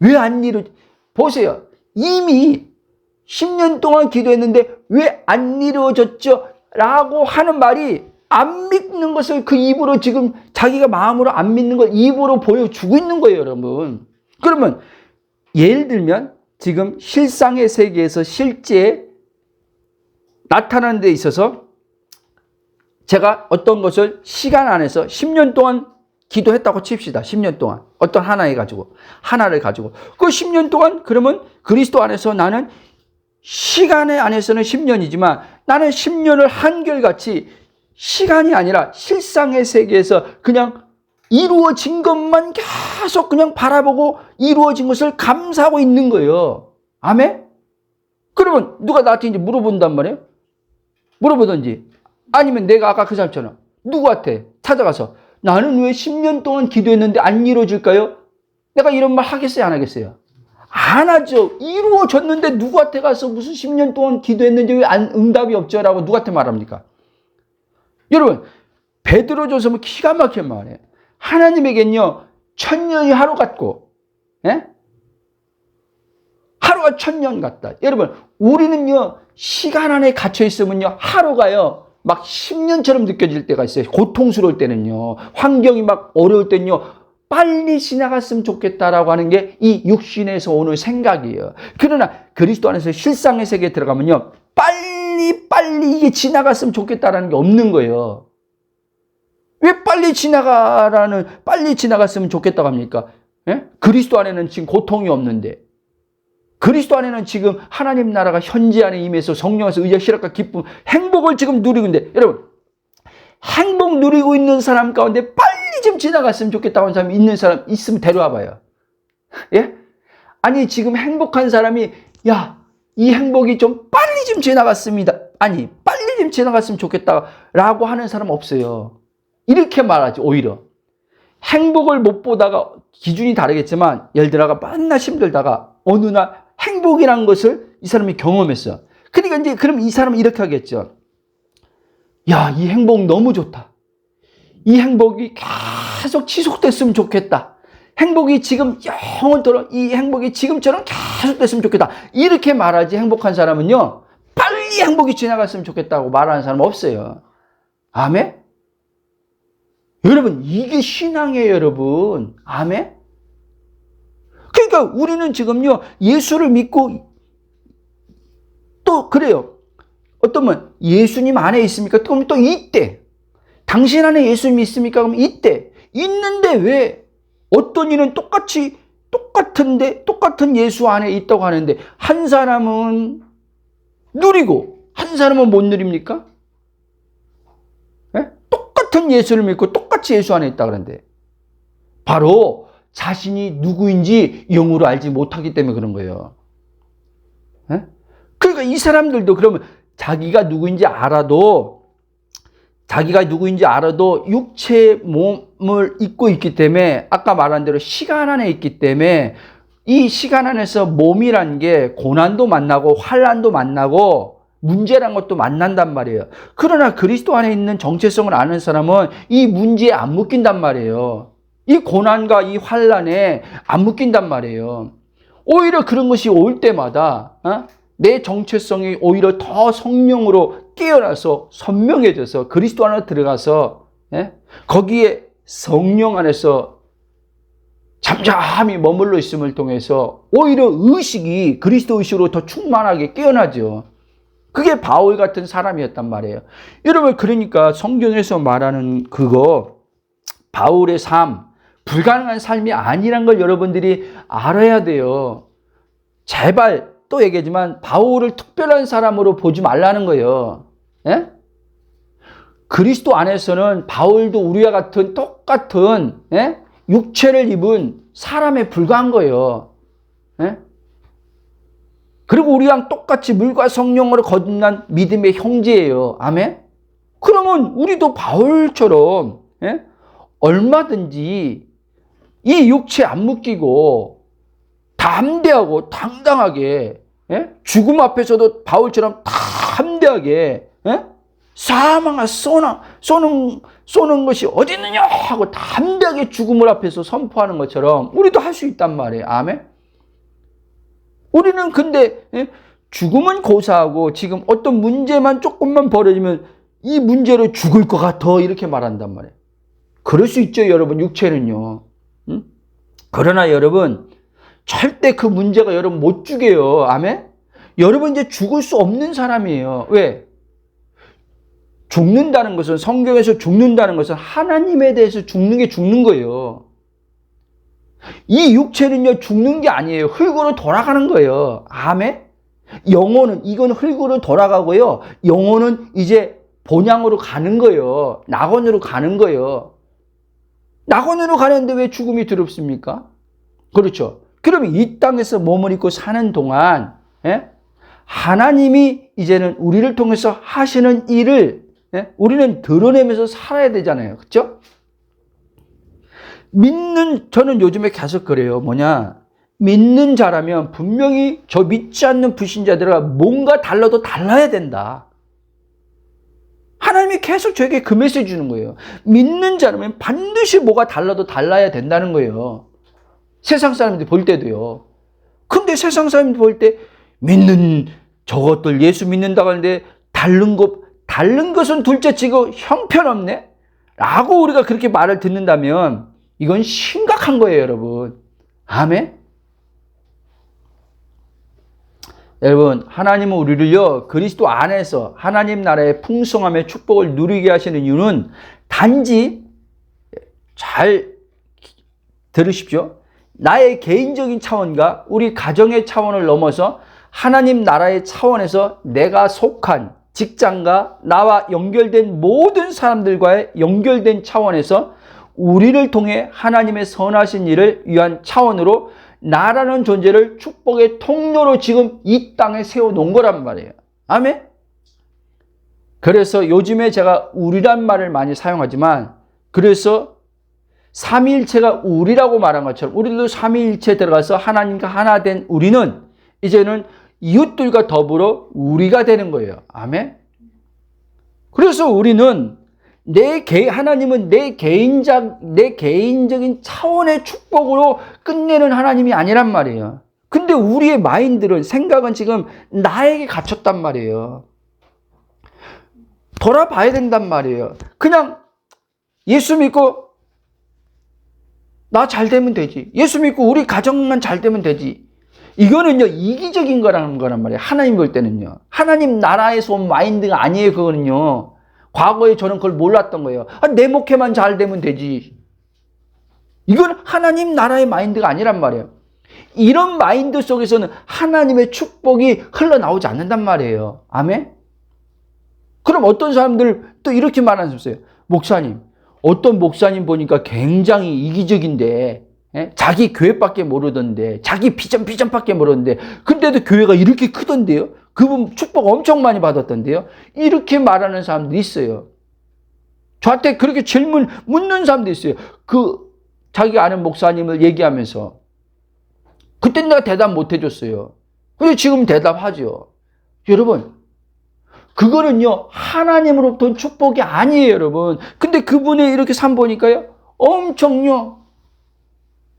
A: 왜 안 이루어지? 보세요. 이미 10년 동안 기도했는데 왜 안 이루어졌죠? 라고 하는 말이 안 믿는 것을 그 입으로 지금 자기가 마음으로 안 믿는 걸 입으로 보여주고 있는 거예요, 여러분. 그러면 예를 들면 지금 실상의 세계에서 실제 나타나는 데 있어서 제가 어떤 것을 시간 안에서 10년 동안 기도했다고 칩시다. 10년 동안. 어떤 하나를 가지고. 그 10년 동안 그러면 그리스도 안에서 나는 시간의 안에서는 10년이지만 나는 10년을 한결같이 시간이 아니라 실상의 세계에서 그냥 이루어진 것만 계속 그냥 바라보고 이루어진 것을 감사하고 있는 거예요. 아멘? 그러면 누가 나한테 이제 물어본단 말이에요? 물어보든지 아니면 내가 아까 그 사람처럼 누구한테 찾아가서 나는 왜 10년 동안 기도했는데 안 이루어질까요? 내가 이런 말 하겠어요? 안 하겠어요? 안 하죠. 이루어졌는데 누구한테 가서 무슨 10년 동안 기도했는지 왜 응답이 없죠? 라고 누구한테 말합니까? 여러분 베드로전서 기가 막힌 말이에요. 하나님에겐요 1000년이 하루 같고 하루가 1000년 같다. 여러분 우리는요 시간 안에 갇혀 있으면요 하루가요 막 10년처럼 느껴질 때가 있어요. 고통스러울 때는요 환경이 막 어려울 때는요 빨리 지나갔으면 좋겠다라고 하는 게 이 육신에서 오는 생각이에요. 그러나 그리스도 안에서 실상의 세계에 들어가면요 빨리 이게 지나갔으면 좋겠다라는 게 없는 거예요. 왜 빨리 지나갔으면 좋겠다고 합니까? 그리스도 안에는 지금 고통이 없는데 그리스도 안에는 지금 하나님 나라가 현재 안에 임해서 성령에서 의와 희락과 기쁨, 행복을 지금 누리고 있는데 여러분 행복 누리고 있는 사람 가운데 빨리 좀 지나갔으면 좋겠다고 하는 사람이 있는 사람 있으면 데려와 봐요. 예? 아니, 지금 행복한 사람이, 야, 이 행복이 좀 빨리 좀 지나갔습니다. 아니, 빨리 좀 지나갔으면 좋겠다라고 하는 사람 없어요. 이렇게 말하지, 오히려. 행복을 못 보다가, 기준이 다르겠지만, 예를 들어가 맨날 힘들다가, 어느 날 행복이라는 것을 이 사람이 경험했어. 그러니까 이제, 그럼 이 사람은 이렇게 하겠죠. 야, 이 행복 너무 좋다. 이 행복이 계속 지속됐으면 좋겠다. 행복이 지금 영원토록 이 행복이 지금처럼 계속됐으면 좋겠다. 이렇게 말하지, 행복한 사람은요, 빨리 행복이 지나갔으면 좋겠다고 말하는 사람은 없어요. 아멘? 여러분, 이게 신앙이에요, 여러분. 아멘? 그러니까 우리는 지금요, 예수를 믿고 또 그래요. 어떤 분, 예수님 안에 있습니까? 그럼 또 이때. 당신 안에 예수님이 있습니까? 그럼 이때. 있는데 왜 어떤 이는 똑같은 예수 안에 있다고 하는데 한 사람은 누리고 한 사람은 못 누립니까? 네? 똑같은 예수를 믿고 똑같이 예수 안에 있다 그러는데 바로 자신이 누구인지 영으로 알지 못하기 때문에 그런 거예요. 네? 그러니까 이 사람들도 그러면 자기가 누구인지 알아도 육체의 몸을 입고 있기 때문에 아까 말한 대로 시간 안에 있기 때문에 이 시간 안에서 몸이란 게 고난도 만나고 환난도 만나고 문제란 것도 만난단 말이에요. 그러나 그리스도 안에 있는 정체성을 아는 사람은 이 문제에 안 묶인단 말이에요. 이 고난과 이 환난에 안 묶인단 말이에요. 오히려 그런 것이 올 때마다 내 정체성이 오히려 더 성령으로 깨어나서 선명해져서 그리스도 안에 들어가서 거기에 성령 안에서 잠잠히 머물러 있음을 통해서 오히려 의식이 그리스도 의식으로 더 충만하게 깨어나죠. 그게 바울 같은 사람이었단 말이에요. 여러분, 그러니까 성경에서 말하는 그거 바울의 삶, 불가능한 삶이 아니란 걸 여러분들이 알아야 돼요. 제발 또 얘기하지만 바울을 특별한 사람으로 보지 말라는 거예요. 예? 그리스도 안에서는 바울도 우리와 같은 똑같은 육체를 입은 사람에 불과한 거예요. 예? 그리고 우리랑 똑같이 물과 성령으로 거듭난 믿음의 형제예요. 아멘? 그러면 우리도 바울처럼 얼마든지 이 육체 안 묶이고 담대하고 당당하게 죽음 앞에서도 바울처럼 담대하게 사망아 쏘는 것이 어디 있느냐 하고 담대하게 죽음을 앞에서 선포하는 것처럼 우리도 할 수 있단 말이에요. 아멘? 우리는 근데 죽음은 고사하고 지금 어떤 문제만 조금만 벌어지면 이 문제로 죽을 것 같아 이렇게 말한단 말이에요. 그럴 수 있죠, 여러분. 육체는요. 응? 그러나 여러분 절대 그 문제가 여러분 못 죽여요. 아멘? 여러분 이제 죽을 수 없는 사람이에요. 왜? 죽는다는 것은, 성경에서 죽는다는 것은 하나님에 대해서 죽는 게 죽는 거예요. 이 육체는요, 죽는 게 아니에요. 흙으로 돌아가는 거예요. 아멘? 영혼은, 이건 흙으로 돌아가고요. 영혼은 이제 본향으로 가는 거예요. 낙원으로 가는 거예요. 낙원으로 가는데 왜 죽음이 두렵습니까? 그렇죠. 그러면 이 땅에서 몸을 입고 사는 동안 하나님이 이제는 우리를 통해서 하시는 일을 우리는 드러내면서 살아야 되잖아요. 그렇죠? 저는 요즘에 계속 그래요. 믿는 자라면 분명히 저 믿지 않는 불신자들과 뭔가 달라도 달라야 된다. 하나님이 계속 저에게 그 메시지 주는 거예요. 믿는 자라면 반드시 뭐가 달라도 달라야 된다는 거예요. 세상 사람들이 볼 때도요. 근데 세상 사람들이 볼 때 믿는 저것들 예수 믿는다고 하는데 다른 것은 둘째치고 형편없네? 라고 우리가 그렇게 말을 듣는다면 이건 심각한 거예요, 여러분. 아멘? 여러분, 하나님은 우리를요, 그리스도 안에서 하나님 나라의 풍성함의 축복을 누리게 하시는 이유는 단지, 잘 들으십시오. 나의 개인적인 차원과 우리 가정의 차원을 넘어서 하나님 나라의 차원에서 내가 속한 직장과 나와 연결된 모든 사람들과의 연결된 차원에서 우리를 통해 하나님의 선하신 일을 위한 차원으로 나라는 존재를 축복의 통로로 지금 이 땅에 세워놓은 거란 말이에요. 아멘? 그래서 요즘에 제가 우리란 말을 많이 사용하지만, 그래서 삼위일체가 우리라고 말한 것처럼 우리도 삼위일체에 들어가서 하나님과 하나 된 우리는 이제는 이웃들과 더불어 우리가 되는 거예요. 아멘? 그래서 우리는 하나님은 내 개인적인 차원의 축복으로 끝내는 하나님이 아니란 말이에요. 근데 우리의 마인드는, 생각은 지금 나에게 갇혔단 말이에요. 돌아봐야 된단 말이에요. 그냥 예수 믿고 나 잘 되면 되지. 예수 믿고 우리 가정만 잘 되면 되지. 이거는요, 이기적인 거란 말이에요. 하나님 볼 때는요. 하나님 나라에서 온 마인드가 아니에요, 그거는요. 과거에 저는 그걸 몰랐던 거예요. 내 목회만 잘 되면 되지. 이건 하나님 나라의 마인드가 아니란 말이에요. 이런 마인드 속에서는 하나님의 축복이 흘러나오지 않는단 말이에요. 아멘? 그럼 어떤 사람들 또 이렇게 말하는 사람 있어요. 목사님, 어떤 목사님 보니까 굉장히 이기적인데, 자기 교회밖에 모르던데, 자기 비전밖에 모르는데, 근데도 교회가 이렇게 크던데요? 그분 축복 엄청 많이 받았던데요? 이렇게 말하는 사람들이 있어요. 저한테 그렇게 질문 묻는 사람도 있어요. 자기 아는 목사님을 얘기하면서. 그때 내가 대답 못 해줬어요. 근데 지금 대답하죠. 여러분, 그거는요, 하나님으로부터 온 축복이 아니에요, 여러분. 근데 그분의 이렇게 삶 보니까요, 엄청요,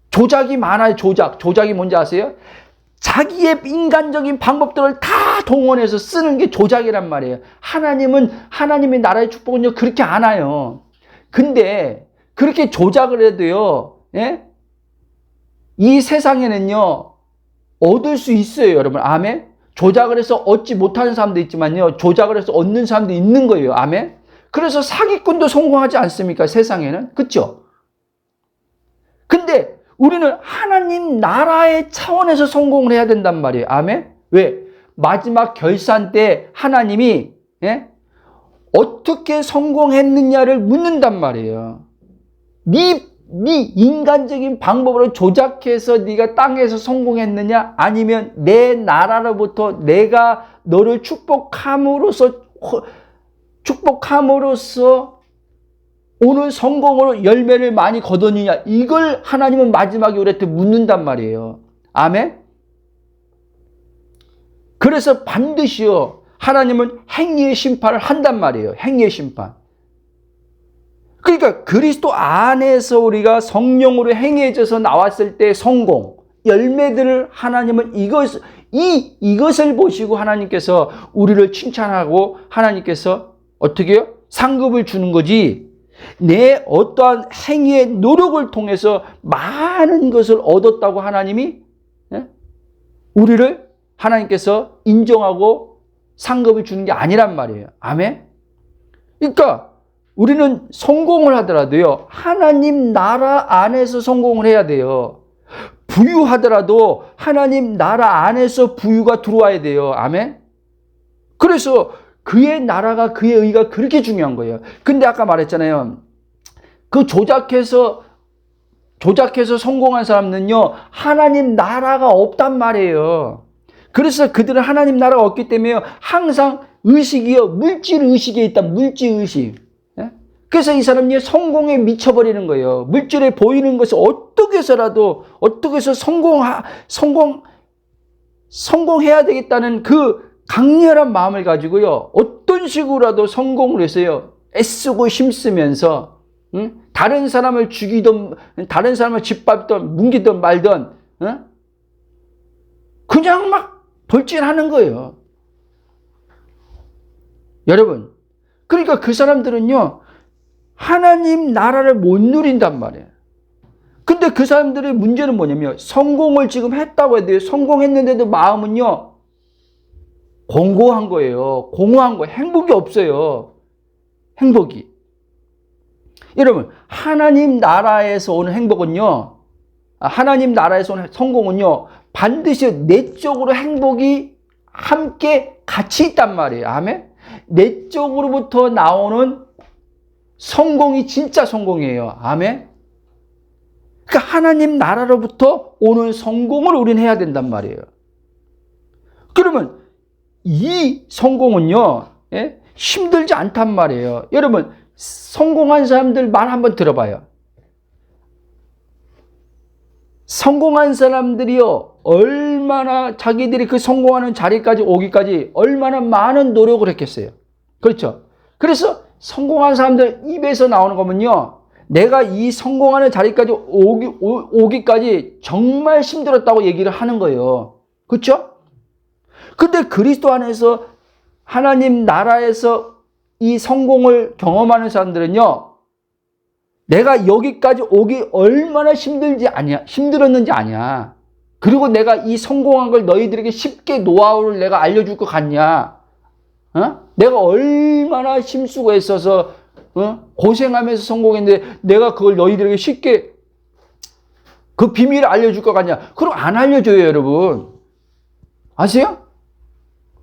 A: 조작이 많아요, 조작이 뭔지 아세요? 자기의 인간적인 방법들을 다 동원해서 쓰는 게 조작이란 말이에요. 하나님의 나라의 축복은요, 그렇게 안 와요. 근데, 그렇게 조작을 해도요, 이 세상에는요, 얻을 수 있어요, 여러분. 아멘? 조작을 해서 얻지 못하는 사람도 있지만요, 조작을 해서 얻는 사람도 있는 거예요. 아멘? 그래서 사기꾼도 성공하지 않습니까? 세상에는. 그렇죠? 근데 우리는 하나님 나라의 차원에서 성공을 해야 된단 말이에요. 아멘? 왜? 마지막 결산 때 하나님이 어떻게 성공했느냐를 묻는단 말이에요. 네 인간적인 방법으로 조작해서 네가 땅에서 성공했느냐, 아니면 내 나라로부터 내가 너를 축복함으로써 오늘 성공으로 열매를 많이 거두느냐, 이걸 하나님은 마지막에 우리한테 묻는단 말이에요. 아멘? 그래서 반드시요, 하나님은 행위의 심판을 한단 말이에요. 행위의 심판. 그러니까 그리스도 안에서 우리가 성령으로 행해져서 나왔을 때 성공, 열매들을 하나님은 이것을 보시고 하나님께서 우리를 칭찬하고 하나님께서 어떻게 해요? 상급을 주는 거지, 내 어떠한 행위의 노력을 통해서 많은 것을 얻었다고 하나님이 우리를 하나님께서 인정하고 상급을 주는 게 아니란 말이에요. 아멘? 그러니까 우리는 성공을 하더라도요, 하나님 나라 안에서 성공을 해야 돼요. 부유하더라도 하나님 나라 안에서 부유가 들어와야 돼요. 아멘? 그래서 그의 나라가, 그의 의가 그렇게 중요한 거예요. 근데 아까 말했잖아요. 그 조작해서 성공한 사람은요, 하나님 나라가 없단 말이에요. 그래서 그들은 하나님 나라가 없기 때문에 항상 의식이요, 물질의식에 있다. 물질의식. 그래서 이 사람이 성공에 미쳐버리는 거예요. 물질에 보이는 것을 어떻게 해서라도, 어떻게 해서 성공해야 되겠다는 그 강렬한 마음을 가지고요, 어떤 식으로라도 성공을 해서요, 애쓰고 힘쓰면서, 다른 사람을 죽이든, 다른 사람을 짓밟든, 뭉기든 말든, 그냥 막 돌진하는 거예요. 여러분, 그러니까 그 사람들은요, 하나님 나라를 못 누린단 말이에요. 근데 그 사람들의 문제는 뭐냐면, 성공을 지금 했다고 해도 성공했는데도 마음은요, 공고한 거예요. 공허한 거예요. 행복이 없어요. 행복이. 여러분, 하나님 나라에서 오는 행복은요, 하나님 나라에서 오는 성공은요, 반드시 내적으로 행복이 함께 같이 있단 말이에요. 아멘? 내적으로부터 나오는 성공이 진짜 성공이에요. 아멘. 그러니까 하나님 나라로부터 오는 성공을 우리는 해야 된단 말이에요. 그러면 이 성공은요, 예? 힘들지 않단 말이에요. 여러분, 성공한 사람들 말 한번 들어봐요. 성공한 사람들이요, 얼마나 자기들이 그 성공하는 자리까지 오기까지 얼마나 많은 노력을 했겠어요. 그렇죠? 그래서 성공한 사람들 입에서 나오는 거면요, 내가 이 성공하는 자리까지 오기까지 정말 힘들었다고 얘기를 하는 거예요. 그렇죠? 근데 그리스도 안에서 하나님 나라에서 이 성공을 경험하는 사람들은요, 내가 여기까지 오기 얼마나 힘들었는지 아냐. 그리고 내가 이 성공한 걸 너희들에게 쉽게 노하우를 내가 알려줄 것 같냐. 어? 내가 얼마나 힘쓰고 애써서 고생하면서 성공했는데 내가 그걸 너희들에게 쉽게 그 비밀을 알려줄 것 같냐. 그럼 안 알려줘요, 여러분. 아세요?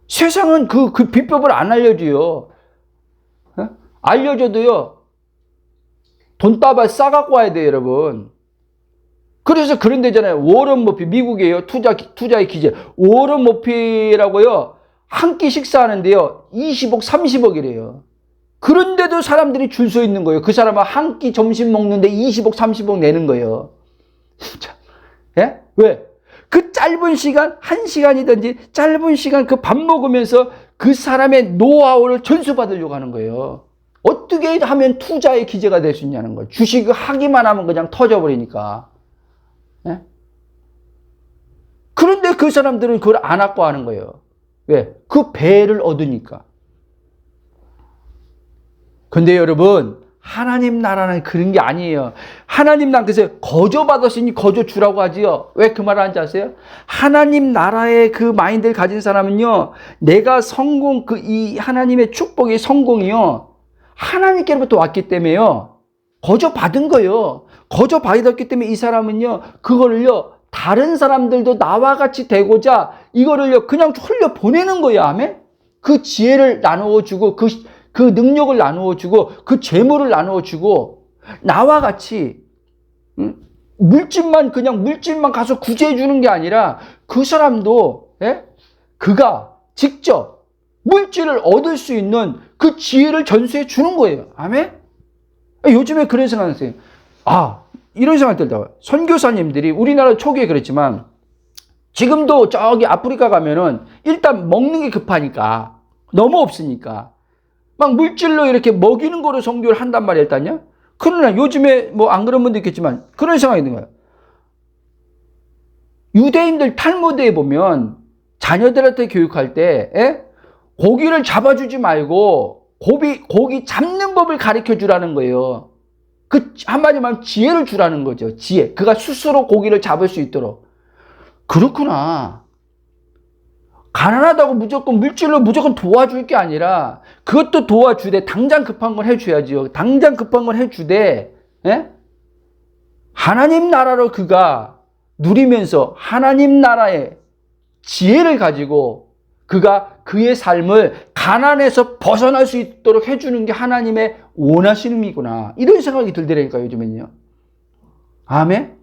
A: 세상은 그 비법을 안 알려줘요. 어? 알려줘도요, 돈다발 싸갖고 와야 돼요, 여러분. 그래서 그런 데잖아요. 워런 버핏, 미국이에요. 투자의 기재. 워런 버핏이라고요, 한 끼 식사하는데요, 20억, 30억이래요. 그런데도 사람들이 줄 서 있는 거예요. 그 사람은 한 끼 점심 먹는데 20억, 30억 내는 거예요. 예? 왜? 그 짧은 시간, 1시간이든지 짧은 시간 그 밥 먹으면서 그 사람의 노하우를 전수받으려고 하는 거예요. 어떻게 하면 투자의 기재가 될 수 있냐는 거예요. 주식을 하기만 하면 그냥 터져버리니까. 예? 그런데 그 사람들은 그걸 안 하고 하는 거예요. 왜? 그 배를 얻으니까. 근데 여러분, 하나님 나라는 그런 게 아니에요. 하나님 나라, 그래서 거저 받았으니 거저 주라고 하지요. 왜 그 말을 하는지 아세요? 하나님 나라의 그 마인드를 가진 사람은요, 내가 성공, 이 하나님의 축복의 성공이요, 하나님께로부터 왔기 때문에요, 거저 받은 거예요. 거저 받았기 때문에 이 사람은요, 그거를요, 다른 사람들도 나와 같이 되고자 이거를요, 그냥 흘려 보내는 거예요. 아멘? 그 지혜를 나누어 주고, 그 능력을 나누어 주고, 그 재물을 나누어 주고, 나와 같이, 물질만 가서 구제해 주는 게 아니라, 그 사람도, 예? 그가 직접 물질을 얻을 수 있는 그 지혜를 전수해 주는 거예요. 아멘? 요즘에 그런 생각을 했어요. 이런 생각 들다가, 선교사님들이 우리나라 초기에 그랬지만, 지금도 저기 아프리카 가면은 일단 먹는 게 급하니까, 너무 없으니까, 막 물질로 이렇게 먹이는 거로 선교를 한단 말이에요, 일단요. 그러나 요즘에 뭐 안 그런 분도 있겠지만 그런 생각이 있는 거예요. 유대인들 탈무드에 보면 자녀들한테 교육할 때 고기를 잡아주지 말고 고기 잡는 법을 가르쳐 주라는 거예요. 그 한마디로 말하면 지혜를 주라는 거죠. 지혜. 그가 스스로 고기를 잡을 수 있도록. 그렇구나. 가난하다고 물질로 무조건 도와줄 게 아니라 그것도 도와주되 당장 급한 건 해줘야지요. 당장 급한 건 해주되 하나님 나라로 그가 누리면서 하나님 나라의 지혜를 가지고 그가 그의 삶을 가난에서 벗어날 수 있도록 해주는 게 하나님의 원하시는 일이구나. 이런 생각이 들더라니까 요즘엔요. 아멘?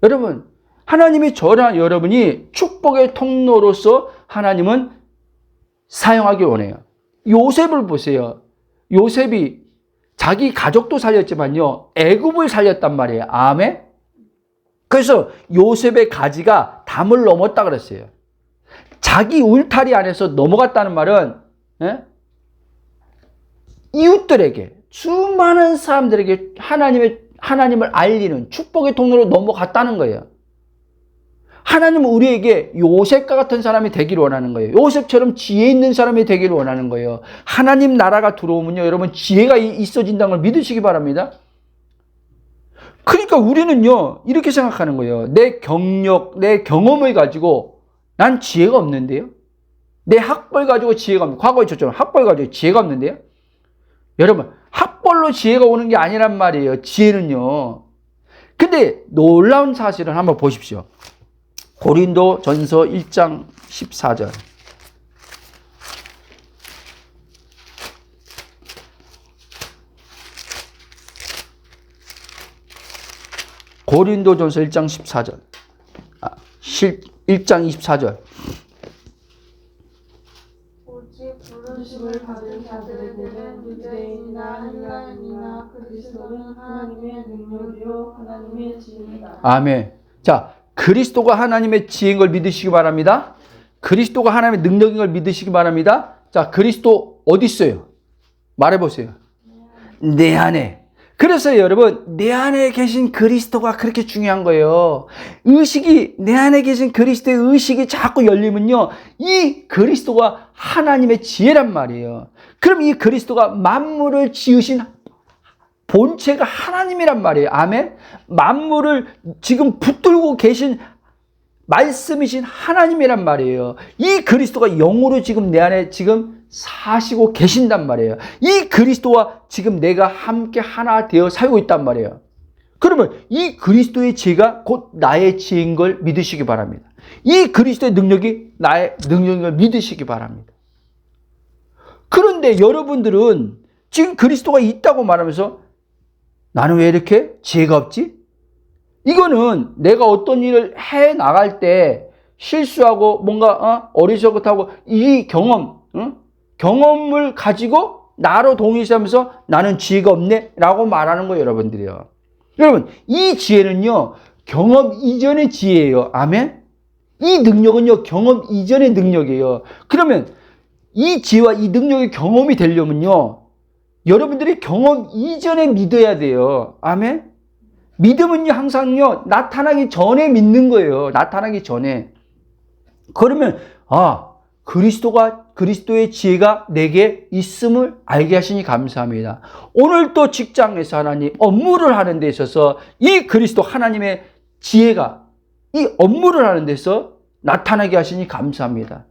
A: 여러분, 하나님이 저랑 여러분이 축복의 통로로서 하나님은 사용하기 원해요. 요셉을 보세요. 요셉이 자기 가족도 살렸지만요, 애굽을 살렸단 말이에요. 아멘? 그래서 요셉의 가지가 담을 넘었다 그랬어요. 자기 울타리 안에서 넘어갔다는 말은 이웃들에게, 수많은 사람들에게 하나님을 알리는 축복의 통로로 넘어갔다는 거예요. 하나님은 우리에게 요셉과 같은 사람이 되기를 원하는 거예요. 요셉처럼 지혜 있는 사람이 되기를 원하는 거예요. 하나님 나라가 들어오면요, 여러분 지혜가 있어진다는 걸 믿으시기 바랍니다. 그러니까 우리는요, 이렇게 생각하는 거예요. 내 경력, 내 경험을 가지고 난 지혜가 없는데요. 내 학벌 가지고 지혜가 없는데, 과거에 저처럼 학벌 가지고 지혜가 없는데요. 여러분, 학벌로 지혜가 오는 게 아니란 말이에요. 지혜는요. 근데 놀라운 사실은 한번 보십시오. 고린도 전서 1장 14절. 고린도전서 1장 14절. 1장 24절.
B: 오직 부르심을 받은 자들에게는 유대인이나 헬라인이나 그리스도는 하나님의 능력이요 하나님의 지혜다.
A: 아멘. 자, 그리스도가 하나님의 지혜인 걸 믿으시기 바랍니다. 그리스도가 하나님의 능력인 걸 믿으시기 바랍니다. 자, 그리스도 어디 있어요? 말해보세요. 내 안에. 그래서 여러분, 내 안에 계신 그리스도가 그렇게 중요한 거예요. 의식이, 내 안에 계신 그리스도의 의식이 자꾸 열리면요, 이 그리스도가 하나님의 지혜란 말이에요. 그럼 이 그리스도가 만물을 지으신 본체가 하나님이란 말이에요. 아멘? 만물을 지금 붙들고 계신 말씀이신 하나님이란 말이에요. 이 그리스도가 영으로 지금 내 안에 지금 사시고 계신단 말이에요. 이 그리스도와 지금 내가 함께 하나 되어 살고 있단 말이에요. 그러면 이 그리스도의 지혜가 곧 나의 지혜인 걸 믿으시기 바랍니다. 이 그리스도의 능력이 나의 능력인 걸 믿으시기 바랍니다. 그런데 여러분들은 지금 그리스도가 있다고 말하면서 나는 왜 이렇게 지혜가 없지? 이거는 내가 어떤 일을 해 나갈 때 실수하고 뭔가 어리석었하고 이 경험을 가지고 나로 동의하면서 나는 지혜가 없네 라고 말하는 거예요, 여러분들이요. 여러분, 이 지혜는요, 경험 이전의 지혜예요. 아멘? 이 능력은요, 경험 이전의 능력이에요. 그러면 이 지혜와 이 능력이 경험이 되려면요, 여러분들이 경험 이전에 믿어야 돼요. 아멘? 믿음은요, 항상요, 나타나기 전에 믿는 거예요. 나타나기 전에. 그러면, 그리스도의 지혜가 내게 있음을 알게 하시니 감사합니다. 오늘 또 직장에서 하나님 업무를 하는 데 있어서 이 그리스도 하나님의 지혜가 이 업무를 하는 데서 나타나게 하시니 감사합니다.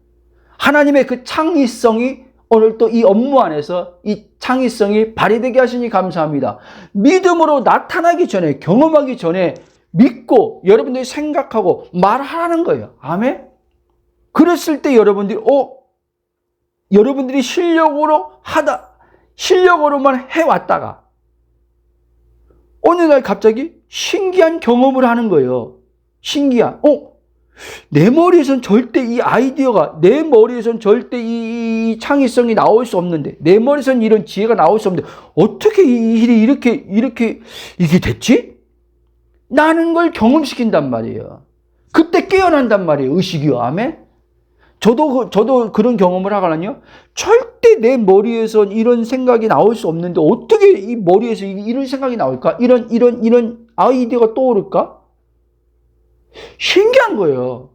A: 하나님의 그 창의성이 오늘 또 이 업무 안에서 이 창의성이 발휘되게 하시니 감사합니다. 믿음으로 나타나기 전에, 경험하기 전에 믿고 여러분들이 생각하고 말하라는 거예요. 아멘? 그랬을 때 여러분들이 실력으로만 해왔다가 어느 날 갑자기 신기한 경험을 하는 거예요. 신기한. 내 머리에선 절대 이 아이디어가, 내 머리에선 절대 이 창의성이 나올 수 없는데, 내 머리에선 이런 지혜가 나올 수 없는데, 어떻게 이 일이 이게 됐지? 나는 걸 경험시킨단 말이에요. 그때 깨어난단 말이에요, 의식이요. 아멘? 저도 그런 경험을 하거든요. 절대 내 머리에선 이런 생각이 나올 수 없는데, 어떻게 이 머리에서 이런 생각이 나올까? 이런 아이디어가 떠오를까? 신기한 거예요.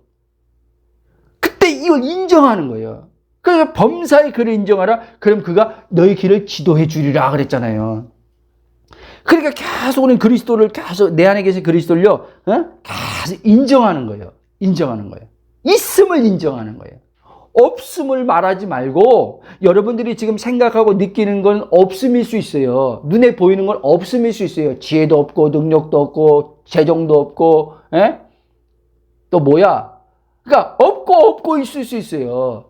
A: 그때 이걸 인정하는 거예요. 그래서 범사의 그를 인정하라. 그럼 그가 너희 길을 지도해 주리라 그랬잖아요. 그러니까 계속 우리는 그리스도를 계속 내 안에 계신 그리스도를요, 계속 인정하는 거예요. 인정하는 거예요. 있음을 인정하는 거예요. 없음을 말하지 말고 여러분들이 지금 생각하고 느끼는 건 없음일 수 있어요. 눈에 보이는 건 없음일 수 있어요. 지혜도 없고 능력도 없고 재정도 없고 또 뭐야? 그러니까 없고 있을 수 있어요.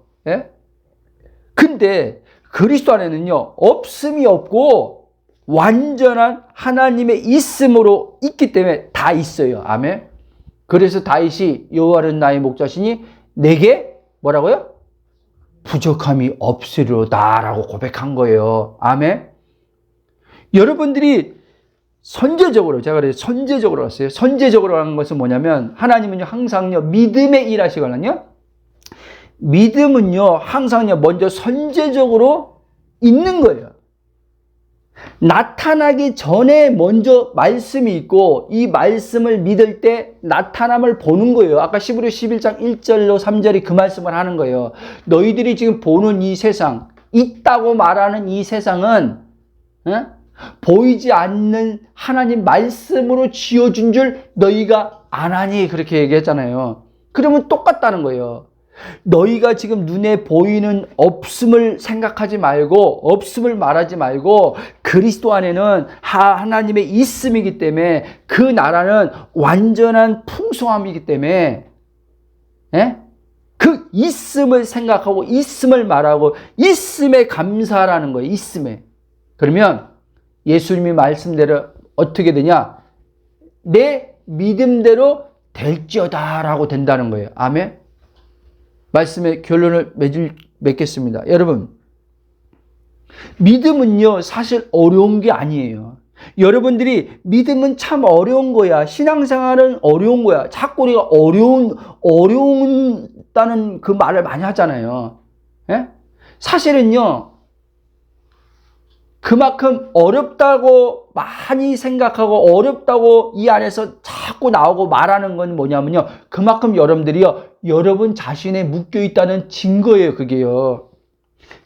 A: 근데 그리스도 안에는요, 없음이 없고 완전한 하나님의 있음으로 있기 때문에 다 있어요. 아멘. 그래서 다윗이 여호와는 나의 목자시니 내게 뭐라고요? 부족함이 없으리로다라고 고백한 거예요. 아멘. 여러분들이 선제적으로, 제가 그래서 선제적으로 왔어요. 선제적으로 하는 것은 뭐냐면, 하나님은요, 항상요, 믿음에 일하시거든요. 믿음은요, 항상요, 먼저 선제적으로 있는 거예요. 나타나기 전에 먼저 말씀이 있고, 이 말씀을 믿을 때 나타남을 보는 거예요. 아까 시브리 11장 1절로 3절이 그 말씀을 하는 거예요. 너희들이 지금 보는 이 세상, 있다고 말하는 이 세상은, 보이지 않는 하나님 말씀으로 지어준 줄 너희가 아나니, 그렇게 얘기했잖아요. 그러면 똑같다는 거예요. 너희가 지금 눈에 보이는 없음을 생각하지 말고, 없음을 말하지 말고, 그리스도 안에는 하나님의 있음이기 때문에, 그 나라는 완전한 풍성함이기 때문에, 그 있음을 생각하고 있음을 말하고 있음에 감사하라는 거예요. 있음에. 그러면 예수님이 말씀대로 어떻게 되냐? 내 믿음대로 될지어다라고 된다는 거예요. 아멘. 말씀의 결론을 맺겠습니다. 여러분, 믿음은요 사실 어려운 게 아니에요. 여러분들이 믿음은 참 어려운 거야. 신앙생활은 어려운 거야. 자꾸 우리가 어려운다는 그 말을 많이 하잖아요. 예? 사실은요, 그만큼 어렵다고 많이 생각하고 어렵다고 이 안에서 자꾸 나오고 말하는 건 뭐냐면요, 그만큼 여러분들이요, 여러분 자신에 묶여 있다는 증거예요. 그게요.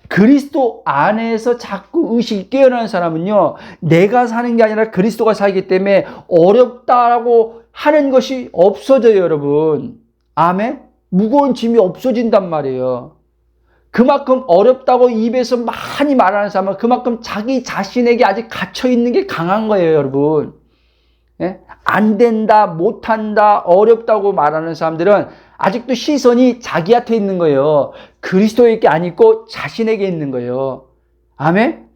A: 그리스도 안에서 자꾸 의식이 깨어나는 사람은요, 내가 사는 게 아니라 그리스도가 살기 때문에 어렵다라고 하는 것이 없어져요. 여러분, 아멘. 무거운 짐이 없어진단 말이에요. 그만큼 어렵다고 입에서 많이 말하는 사람은 그만큼 자기 자신에게 아직 갇혀 있는 게 강한 거예요. 여러분, 예? 안 된다, 못한다, 어렵다고 말하는 사람들은 아직도 시선이 자기한테 있는 거예요. 그리스도에게 안 있고 자신에게 있는 거예요. 아멘?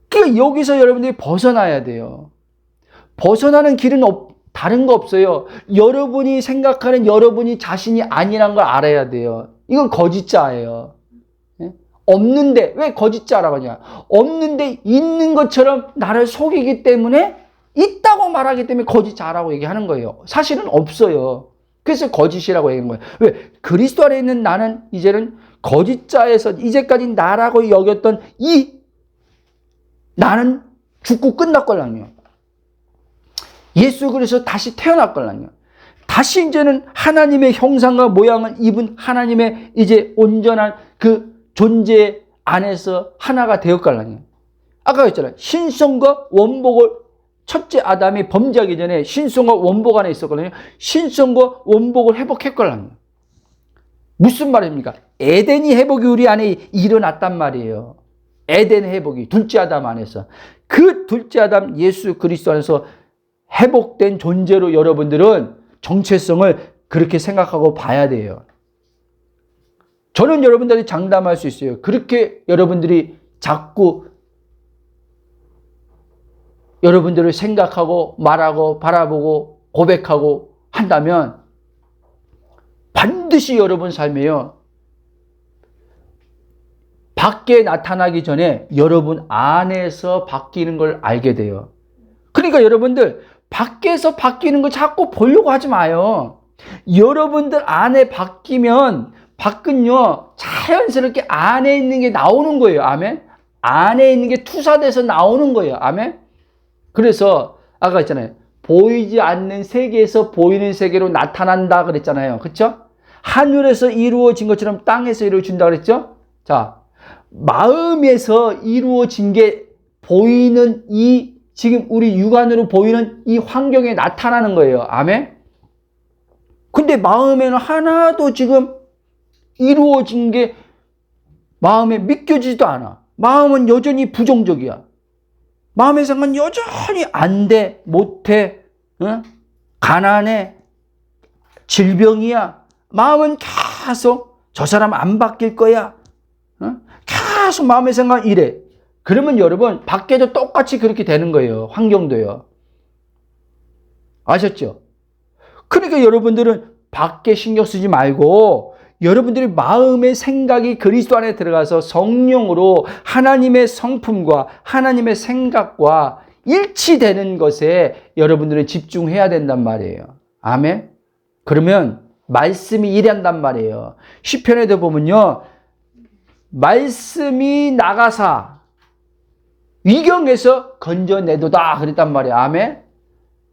A: 그러니까 여기서 여러분들이 벗어나야 돼요. 벗어나는 길은 다른 거 없어요. 여러분이 생각하는 여러분이 자신이 아니란 걸 알아야 돼요. 이건 거짓자예요. 없는데, 왜 거짓자라고 하냐? 없는데 있는 것처럼 나를 속이기 때문에, 있다고 말하기 때문에 거짓자라고 얘기하는 거예요. 사실은 없어요. 그래서 거짓이라고 얘기하는 거예요. 왜? 그리스도 안에 있는 나는 이제는 거짓자에서 이제까지 나라고 여겼던 이 나는 죽고 끝났걸랑요. 예수 그리스도 다시 태어났걸랑요. 다시 이제는 하나님의 형상과 모양을 입은 하나님의 이제 온전한 그 존재 안에서 하나가 되었걸랑요. 아까 했잖아요. 신성과 원복을 첫째 아담이 범죄하기 전에 신성과 원복 안에 있었거든요. 신성과 원복을 회복했걸랑요. 무슨 말입니까? 에덴이 회복이 우리 안에 일어났단 말이에요. 에덴 회복이 둘째 아담 안에서. 그 둘째 아담 예수 그리스도 안에서 회복된 존재로 여러분들은 정체성을 그렇게 생각하고 봐야 돼요. 저는 여러분들이 장담할 수 있어요. 그렇게 여러분들이 자꾸 여러분들을 생각하고 말하고 바라보고 고백하고 한다면 반드시 여러분 삶에요, 밖에 나타나기 전에 여러분 안에서 바뀌는 걸 알게 돼요. 그러니까 여러분들 밖에서 바뀌는 거 자꾸 보려고 하지 마요. 여러분들 안에 바뀌면 밖은요 자연스럽게 안에 있는 게 나오는 거예요. 아멘. 안에 있는 게 투사돼서 나오는 거예요. 아멘. 그래서 아까 했잖아요. 보이지 않는 세계에서 보이는 세계로 나타난다 그랬잖아요. 그렇죠? 하늘에서 이루어진 것처럼 땅에서 이루어진다 그랬죠? 자, 마음에서 이루어진 게 보이는 이 지금 우리 육안으로 보이는 이 환경에 나타나는 거예요. 아멘. 근데 마음에는 하나도 지금 이루어진 게 마음에 믿겨지지도 않아. 마음은 여전히 부정적이야. 마음의 생각은 여전히 안 돼, 못해, 가난해, 질병이야. 마음은 계속 저 사람 안 바뀔 거야. 계속 마음의 생각은 이래. 그러면 여러분 밖에도 똑같이 그렇게 되는 거예요. 환경도요. 아셨죠? 그러니까 여러분들은 밖에 신경 쓰지 말고 여러분들이 마음의 생각이 그리스도 안에 들어가서 성령으로 하나님의 성품과 하나님의 생각과 일치되는 것에 여러분들은 집중해야 된단 말이에요. 아멘. 그러면 말씀이 일한단 말이에요. 시편에도 보면요, 말씀이 나가사 위경에서 건져내도다 그랬단 말이에요. 아멘.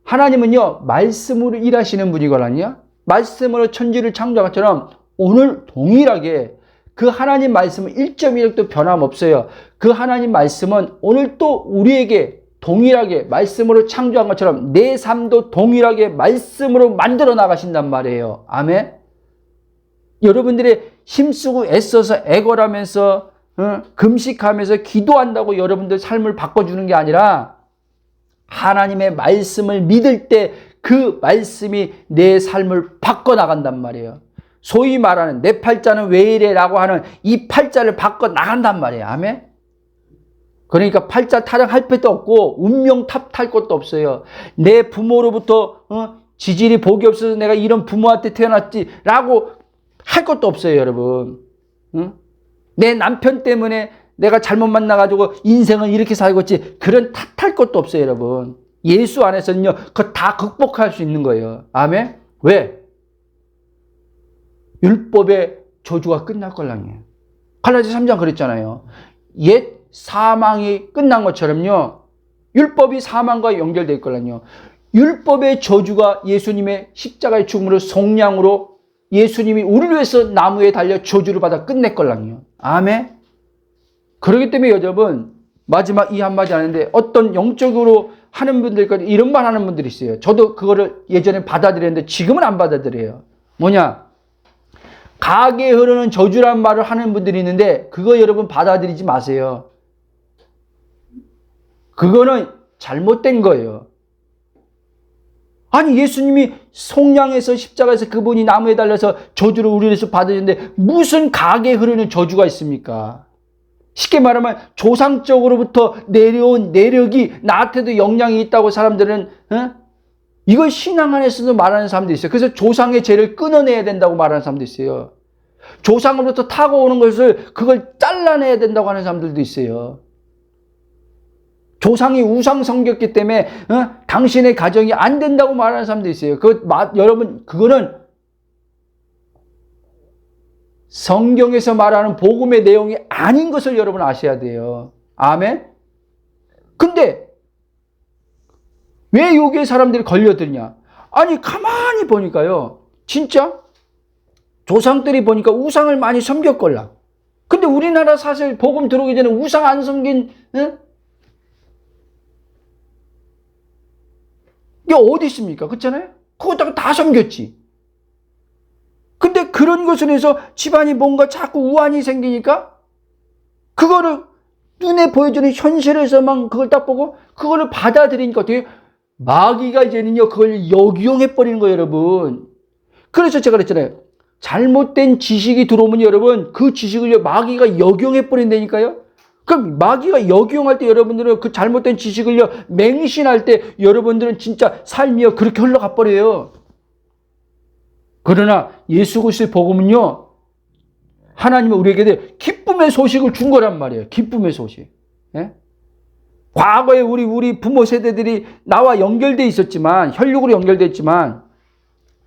A: 하나님은요 말씀으로 일하시는 분이거든요. 말씀으로 천지를 창조한 것처럼 오늘 동일하게 그 하나님 말씀은 1.1도 변함없어요. 그 하나님 말씀은 오늘 또 우리에게 동일하게 말씀으로 창조한 것처럼 내 삶도 동일하게 말씀으로 만들어 나가신단 말이에요. 아멘. 여러분들이 힘쓰고 애써서 애걸하면서 금식하면서 기도한다고 여러분들 삶을 바꿔주는 게 아니라 하나님의 말씀을 믿을 때 그 말씀이 내 삶을 바꿔나간단 말이에요. 소위 말하는 내 팔자는 왜 이래 라고 하는 이 팔자를 바꿔나간단 말이에요. 아멘. 그러니까 팔자 타령할 것도 없고 운명 탓할 것도 없어요. 내 부모로부터 지질이 복이 없어서 내가 이런 부모한테 태어났지라고 할 것도 없어요, 여러분. 내 남편 때문에 내가 잘못 만나가지고 인생을 이렇게 살고 있지, 그런 탓할 것도 없어요, 여러분. 예수 안에서는요, 그거 다 극복할 수 있는 거예요. 아멘? 왜? 율법의 저주가 끝날 걸랑이에요. 갈라디아 3장 그랬잖아요. 옛 사망이 끝난 것처럼요, 율법이 사망과 연결되어 있걸랑요. 율법의 저주가 예수님의 십자가의 죽음으로 속량으로 예수님이 우리를 위해서 나무에 달려 저주를 받아 끝냈걸랑요. 아멘? 그렇기 때문에 여러분, 마지막 이 한마디 하는데, 어떤 영적으로 하는 분들까지 이런 말 하는 분들이 있어요. 저도 그거를 예전에 받아들였는데 지금은 안 받아들여요. 뭐냐? 가게 흐르는 저주란 말을 하는 분들이 있는데, 그거 여러분 받아들이지 마세요. 그거는 잘못된 거예요. 아니, 예수님이 속량에서 십자가에서 그분이 나무에 달려서 저주를 우리 위해서 받으셨는데 무슨 가게 흐르는 저주가 있습니까? 쉽게 말하면 조상적으로부터 내려온 내력이 나한테도 영향이 있다고 사람들은 이걸 신앙 안에서도 말하는 사람도 있어요. 그래서 조상의 죄를 끊어내야 된다고 말하는 사람도 있어요. 조상으로부터 타고 오는 것을 그걸 잘라내야 된다고 하는 사람들도 있어요. 조상이 우상 섬겼기 때문에 당신의 가정이 안 된다고 말하는 사람도 있어요. 여러분, 그거는 성경에서 말하는 복음의 내용이 아닌 것을 여러분 아셔야 돼요. 아멘? 근데 왜 여기에 사람들이 걸려드냐? 아니, 가만히 보니까요, 진짜 조상들이 보니까 우상을 많이 섬겼걸라. 근데 우리나라 사실 복음 들어오기 전에 우상 안 섬긴 이게 어디 있습니까? 그렇잖아요? 그거다가 다 섬겼지. 근데 그런 것으로 해서 집안이 뭔가 자꾸 우환이 생기니까 그거를 눈에 보여주는 현실에서만 그걸 딱 보고 그거를 받아들이니까 어떻게 마귀가 이제는요, 그걸 역이용해버리는 거예요, 여러분. 그래서 제가 그랬잖아요. 잘못된 지식이 들어오면 여러분, 그 지식을 마귀가 역이용해버린다니까요. 그럼 마귀가 역이용할 때 여러분들은 그 잘못된 지식을요, 맹신할 때 여러분들은 진짜 삶이요, 그렇게 흘러가 버려요. 그러나 예수 그리스도의 복음은요, 하나님은 우리에게 기쁨의 소식을 준 거란 말이에요. 기쁨의 소식. 예? 과거에 우리 부모 세대들이 나와 연결되어 있었지만, 혈육으로 연결되어 있지만,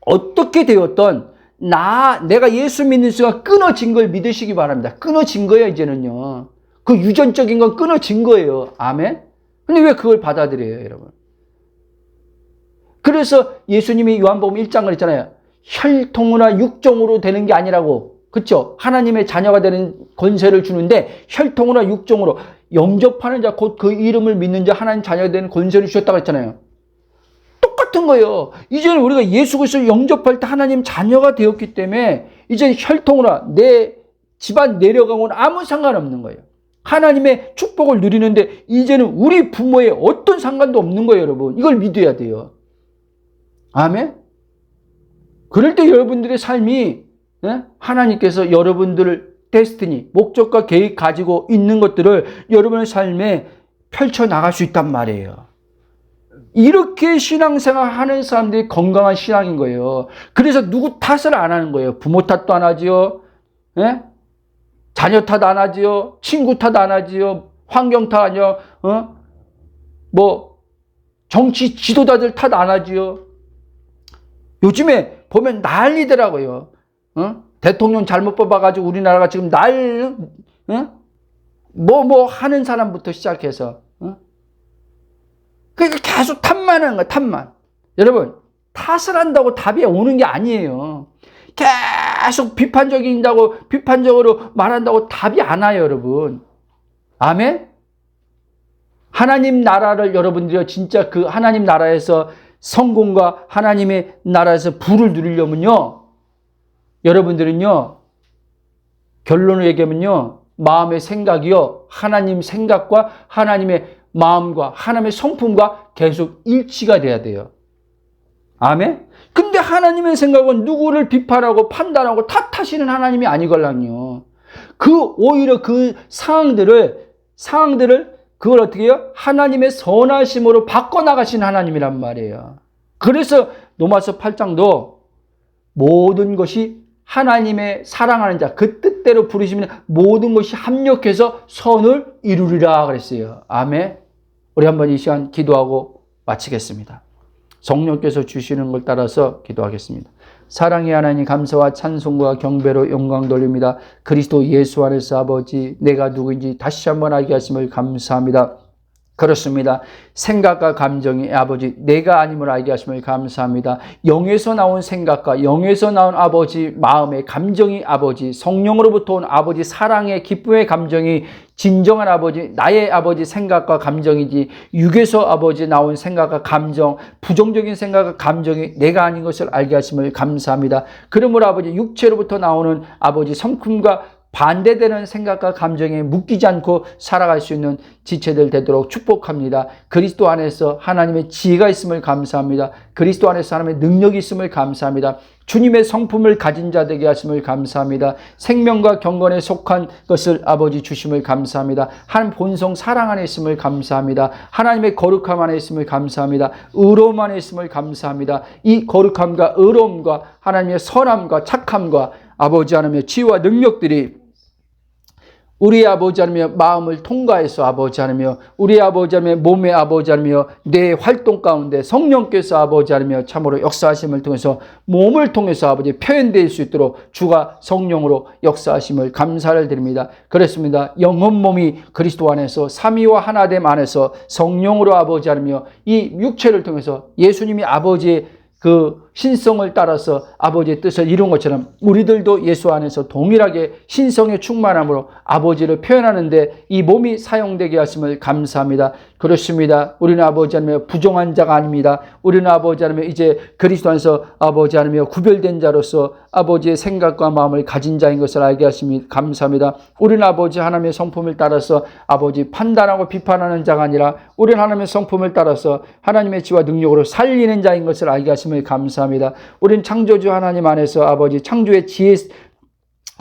A: 어떻게 되었던 내가 예수 믿는 순간 끊어진 걸 믿으시기 바랍니다. 끊어진 거예요, 이제는요. 그 유전적인 건 끊어진 거예요. 아멘? 근데 왜 그걸 받아들여요, 여러분? 그래서 예수님이 요한복음 1장 그랬잖아요. 혈통이나 육종으로 되는 게 아니라고. 그렇죠? 하나님의 자녀가 되는 권세를 주는데 혈통이나 육종으로 영접하는 자, 곧 그 이름을 믿는 자, 하나님 자녀가 되는 권세를 주셨다고 했잖아요. 똑같은 거예요. 이제는 우리가 예수 그리스도를 영접할 때 하나님 자녀가 되었기 때문에 이제 혈통이나 내 집안 내려가고는 아무 상관없는 거예요. 하나님의 축복을 누리는데 이제는 우리 부모의 어떤 상관도 없는 거예요, 여러분. 이걸 믿어야 돼요. 아멘? 그럴 때 여러분들의 삶이 하나님께서 여러분들 데스티니, 목적과 계획 가지고 있는 것들을 여러분의 삶에 펼쳐나갈 수 있단 말이에요. 이렇게 신앙생활 하는 사람들이 건강한 신앙인 거예요. 그래서 누구 탓을 안 하는 거예요. 부모 탓도 안 하지요. 자녀 탓 안 하지요. 친구 탓 안 하지요. 환경 탓 아니요. 정치 지도자들 탓 안 하지요. 요즘에 보면 난리더라고요. 대통령 잘못 뽑아가지고 우리나라가 지금 하는 사람부터 시작해서. 그러니까 계속 탓만 하는 거야, 탓만. 여러분, 탓을 한다고 답이 오는 게 아니에요. 계속 비판적으로 말한다고 답이 안 와요, 여러분. 아멘? 하나님 나라를 여러분들이 진짜 그 하나님 나라에서 성공과 하나님의 나라에서 부를 누리려면요, 여러분들은요, 결론을 얘기하면요, 마음의 생각이요, 하나님 생각과 하나님의 마음과 하나님의 성품과 계속 일치가 돼야 돼요. 아멘? 근데 하나님의 생각은 누구를 비판하고 판단하고 탓하시는 하나님이 아니걸랑요. 오히려 그 상황들을 그걸 어떻게 해요? 하나님의 선하심으로 바꿔나가신 하나님이란 말이에요. 그래서 로마서 8장도 모든 것이 하나님의 사랑하는 자, 그 뜻대로 부르시면 모든 것이 합력해서 선을 이루리라 그랬어요. 아멘. 우리 한번 이 시간 기도하고 마치겠습니다. 성령께서 주시는 걸 따라서 기도하겠습니다. 사랑의 하나님, 감사와 찬송과 경배로 영광 돌립니다. 그리스도 예수 안에서 아버지, 내가 누구인지 다시 한번 알게 하심을 감사합니다. 그렇습니다. 생각과 감정이 아버지 내가 아님을 알게 하심을 감사합니다. 영에서 나온 생각과 영에서 나온 아버지 마음의 감정이 아버지 성령으로부터 온 아버지 사랑의 기쁨의 감정이 진정한 아버지 나의 아버지 생각과 감정이지 육에서 아버지 나온 생각과 감정 부정적인 생각과 감정이 내가 아닌 것을 알게 하심을 감사합니다. 그러므로 아버지 육체로부터 나오는 아버지 성품과 반대되는 생각과 감정에 묶이지 않고 살아갈 수 있는 지체들 되도록 축복합니다. 그리스도 안에서 하나님의 지혜가 있음을 감사합니다. 그리스도 안에서 하나님의 능력이 있음을 감사합니다. 주님의 성품을 가진 자 되게 하심을 감사합니다. 생명과 경건에 속한 것을 아버지 주심을 감사합니다. 하나님 본성 사랑 안에 있음을 감사합니다. 하나님의 거룩함 안에 있음을 감사합니다. 의로움 안에 있음을 감사합니다. 이 거룩함과 의로움과 하나님의 선함과 착함과 아버지 하나님의 지혜와 능력들이 우리 아버지 하나님의 마음을 통과해서 아버지 하나님의 우리 아버지 하나님의 몸의 아버지 하나님의 내 활동 가운데 성령께서 아버지 하나님의 참으로 역사하심을 통해서 몸을 통해서 아버지 표현될 수 있도록 주가 성령으로 역사하심을 감사를 드립니다. 그렇습니다. 영혼 몸이 그리스도 안에서 삼위와 하나됨 안에서 성령으로 아버지 하나님의 이 육체를 통해서 예수님이 아버지의 그 신성을 따라서 아버지의 뜻을 이룬 것처럼 우리들도 예수 안에서 동일하게 신성의 충만함으로 아버지를 표현하는데 이 몸이 사용되게 하심을 감사합니다. 그렇습니다. 우리는 아버지 하나님의 부정한 자가 아닙니다. 우리는 아버지 하나님의 이제 그리스도 안에서 아버지 하나님의 구별된 자로서 아버지의 생각과 마음을 가진 자인 것을 알게 하심이 감사합니다. 우리는 아버지 하나님의 성품을 따라서 아버지 판단하고 비판하는 자가 아니라 우리는 하나님의 성품을 따라서 하나님의 지와 능력으로 살리는 자인 것을 알게 하심을 감사합니다. 우리는 창조주 하나님 안에서 아버지 창조의 지혜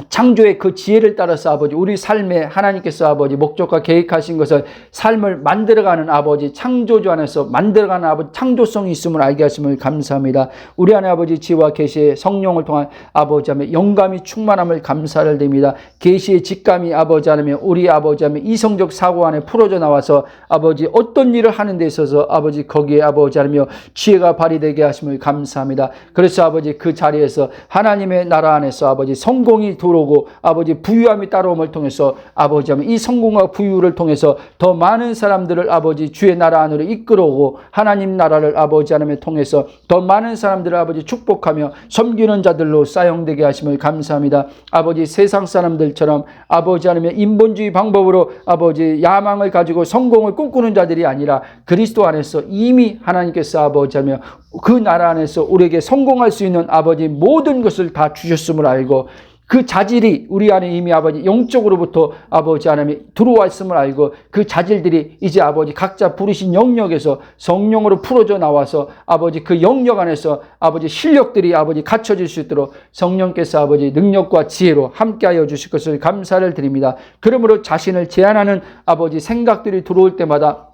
A: 창조의 그 지혜를 따라서 아버지 우리 삶에 하나님께서 아버지 목적과 계획하신 것을 삶을 만들어가는 아버지 창조주 안에서 만들어가는 아버지 창조성이 있음을 알게 하심을 감사합니다. 우리 안에 아버지 지혜와 계시의 성령을 통한 아버지 하나님의 영감이 충만함을 감사를 드립니다. 계시의 직감이 아버지 하나님 우리 아버지 하나님 이성적 사고 안에 풀어져 나와서 아버지 어떤 일을 하는 데 있어서 아버지 거기에 아버지 하나님 지혜가 발휘되게 하심을 감사합니다. 그래서 아버지 그 자리에서 하나님의 나라 안에서 아버지 성공이 들어오고 아버지 부유함이 따라옴을 통해서 아버지 하면 이 성공과 부유를 통해서 더 많은 사람들을 아버지 주의 나라 안으로 이끌어오고 하나님 나라를 아버지 하나님을 통해서 더 많은 사람들을 아버지 축복하며 섬기는 자들로 사용되게 하심을 감사합니다. 아버지 세상 사람들처럼 아버지 하나님의 인본주의 방법으로 아버지 야망을 가지고 성공을 꿈꾸는 자들이 아니라 그리스도 안에서 이미 하나님께서 아버지 하며 그 나라 안에서 우리에게 성공할 수 있는 아버지 모든 것을 다 주셨음을 알고 그 자질이 우리 안에 이미 아버지 영적으로부터 아버지 하나님이 들어와 있음을 알고 그 자질들이 이제 아버지 각자 부르신 영역에서 성령으로 풀어져 나와서 아버지 그 영역 안에서 아버지 실력들이 아버지 갖춰질 수 있도록 성령께서 아버지 능력과 지혜로 함께하여 주실 것을 감사를 드립니다. 그러므로 자신을 제한하는 아버지 생각들이 들어올 때마다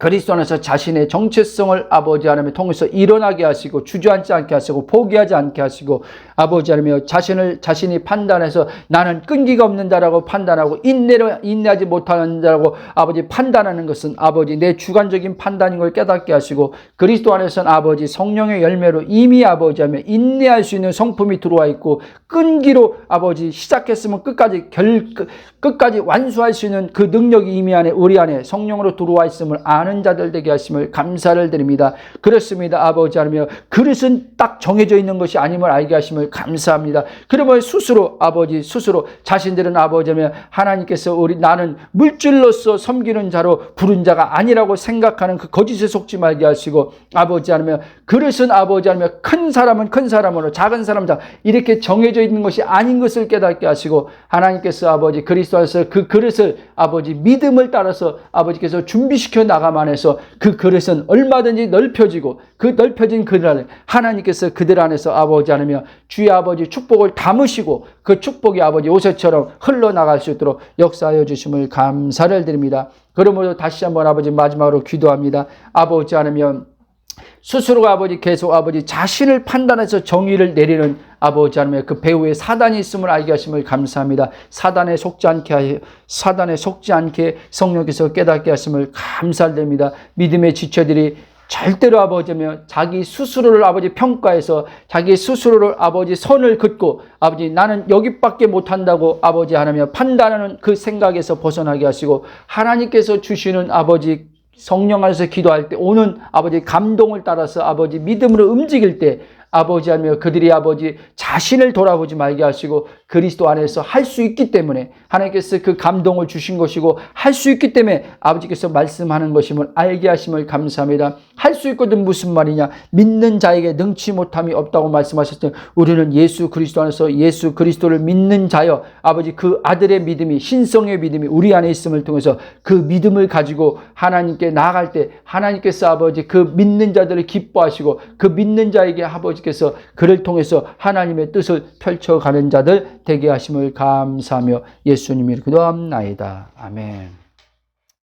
A: 그리스도 안에서 자신의 정체성을 아버지 하나님을 통해서 일어나게 하시고 주저앉지 않게 하시고 포기하지 않게 하시고 아버지 하나님이여 자신이 판단해서 나는 끈기가 없는 자라고 판단하고 인내하지 못하는 자라고 아버지 판단하는 것은 아버지 내 주관적인 판단인 걸 깨닫게 하시고 그리스도 안에서는 아버지 성령의 열매로 이미 아버지 하며 인내할 수 있는 성품이 들어와 있고 끈기로 아버지 시작했으면 끝까지 완수할 수 있는 그 능력이 이미 안에 우리 안에 성령으로 들어와 있음을 아는 자들 되게 하심을 감사를 드립니다. 그렇습니다. 아버지 하나님 그릇은 딱 정해져 있는 것이 아님을 알게 하심을 감사합니다. 그러면 스스로 자신들은 아버지 하나님 하나님께서 나는 물질로서 섬기는 자로 부른 자가 아니라고 생각하는 그 거짓에 속지 말게 하시고 아버지 하나님 그릇은 아버지 하나님 큰 사람은 큰 사람으로 작은 사람은 이렇게 정해져 있는 것이 아닌 것을 깨닫게 하시고 하나님께서 아버지 그리스도 안에서 그 그릇을 아버지 믿음을 따라서 아버지께서 준비시켜 나가만 안에서 그 그릇은 얼마든지 넓혀지고 그 넓혀진 그릇 안에 하나님께서 그들 안에서 아버지 하나님 주의 아버지 축복을 담으시고 그 축복이 아버지 요새처럼 흘러나갈 수 있도록 역사하여 주심을 감사를 드립니다. 그러므로 다시 한번 아버지 마지막으로 기도합니다. 아버지 하나님 스스로가 아버지 계속 아버지 자신을 판단해서 정의를 내리는 아버지 하나님 그 배후에 사단이 있음을 알게 하심을 감사합니다. 사단에 속지 않게 성령께서 깨닫게 하심을 감사드립니다. 믿음의 지체들이 절대로 아버지며 자기 스스로를 아버지 평가해서 자기 스스로를 아버지 선을 긋고 아버지 나는 여기밖에 못한다고 아버지 하나님 판단하는 그 생각에서 벗어나게 하시고 하나님께서 주시는 아버지 성령 안에서 기도할 때 오는 아버지 감동을 따라서 아버지 믿음으로 움직일 때 아버지 하며 그들이 아버지 자신을 돌아보지 말게 하시고 그리스도 안에서 할 수 있기 때문에 하나님께서 그 감동을 주신 것이고 할 수 있기 때문에 아버지께서 말씀하는 것임을 알게 하심을 감사합니다. 할 수 있거든 무슨 말이냐 믿는 자에게 능치 못함이 없다고 말씀하셨을 때 우리는 예수 그리스도 안에서 예수 그리스도를 믿는 자여 아버지 그 아들의 믿음이 신성의 믿음이 우리 안에 있음을 통해서 그 믿음을 가지고 하나님께 나아갈 때 하나님께서 아버지 그 믿는 자들을 기뻐하시고 그 믿는 자에게 아버지께서 그를 통해서 하나님의 뜻을 펼쳐가는 자들 되게 하심을 감사하며 예수님이 기도합나이다. 아멘.